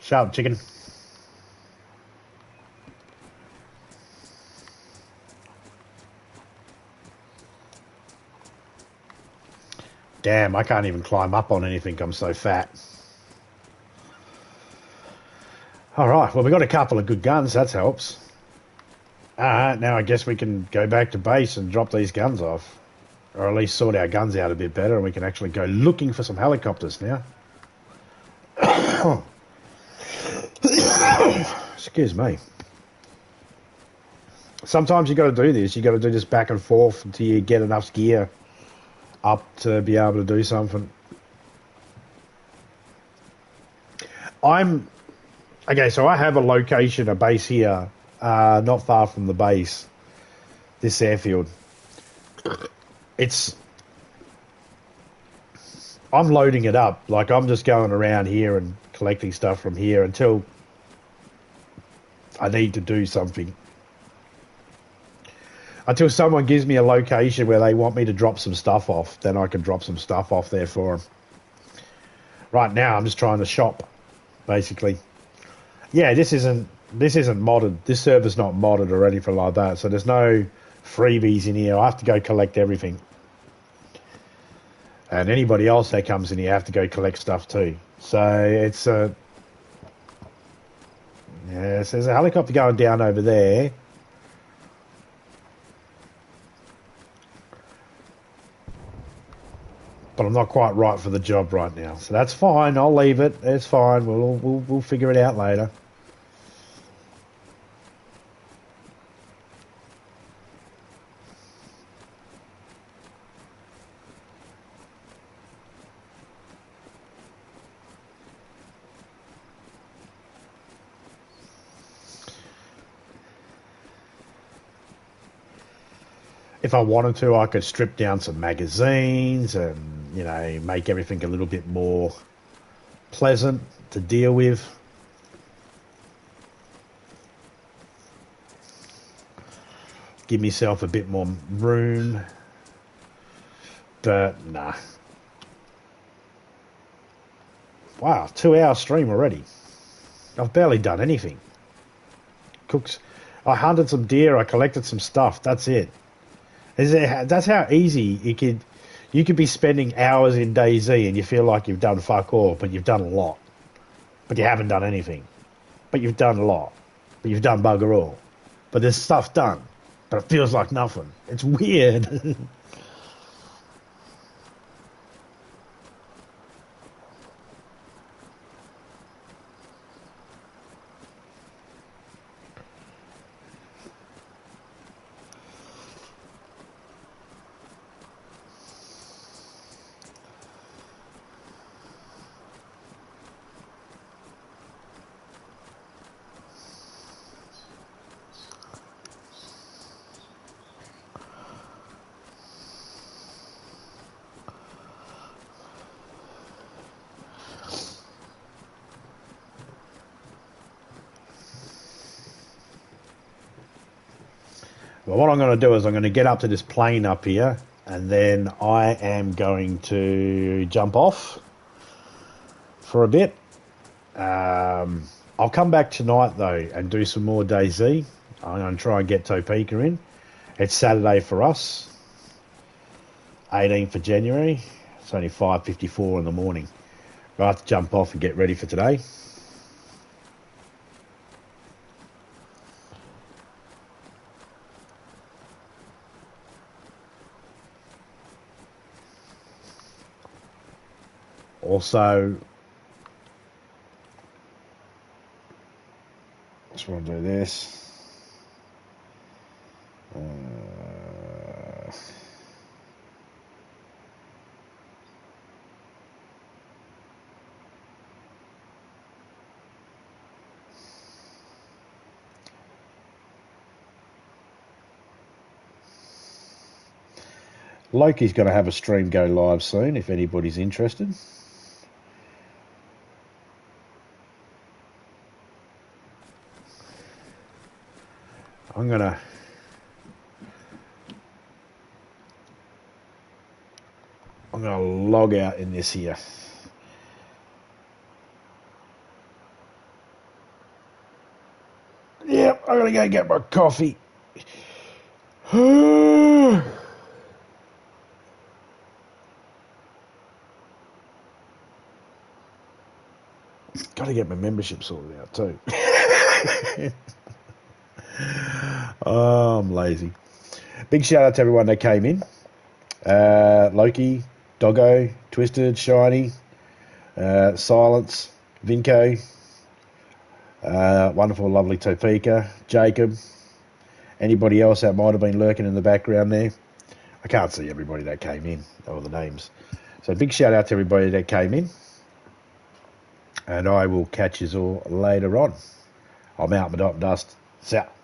Shut up, chicken. Damn, I can't even climb up on anything. I'm so fat. All right, well, we got a couple of good guns. That helps. Now I guess we can go back to base and drop these guns off. Or at least sort our guns out a bit better, and we can actually go looking for some helicopters now. Excuse me. Sometimes you got to do this. You got to do this back and forth until you get enough gear up to be able to do something. Okay, so I have a location, a base here, not far from the base. This airfield. I'm loading it up. Like, I'm just going around here and collecting stuff from here until I need to do something. Until someone gives me a location where they want me to drop some stuff off, then I can drop some stuff off there for them. Right now, I'm just trying to shop, basically. Yeah, this isn't modded. This server's not modded or anything like that, so there's no freebies in here. I have to go collect everything. And anybody else that comes in here have to go collect stuff too. So it's yeah, so there's a helicopter going down over there. But I'm not quite right for the job right now. So that's fine. I'll leave it. It's fine. We'll figure it out later. If I wanted to, I could strip down some magazines and, you know, make everything a little bit more pleasant to deal with. Give myself a bit more room. But, nah. Wow, 2-hour stream already. I've barely done anything. I hunted some deer, I collected some stuff, that's it. That's how easy you could be spending hours in DayZ and you feel like you've done fuck all, but you've done a lot. But you haven't done anything. But you've done a lot. But you've done bugger all. But there's stuff done. But it feels like nothing. It's weird. Well, what I'm going to do is I'm going to get up to this plane up here, and then I am going to jump off for a bit. I'll come back tonight, though, and do some more DayZ. I'm going to try and get Topeka in. It's Saturday for us, 18th of January. It's only 5:54 in the morning. I have to jump off and get ready for today. Also, just want to do this. Loki's going to have a stream go live soon if anybody's interested. I'm going to log out in this here. Yep, I'm going to go get my coffee. Got to get my membership sorted out too. Oh, I'm lazy. Big shout out to everyone that came in. Loki, Doggo, Twisted, Shiny, Silence, Vinco, wonderful, lovely Topeka, Jacob, anybody else that might have been lurking in the background there. I can't see everybody that came in, all the names. So big shout out to everybody that came in. And I will catch you all later on. I'm out, my dot dust. Out.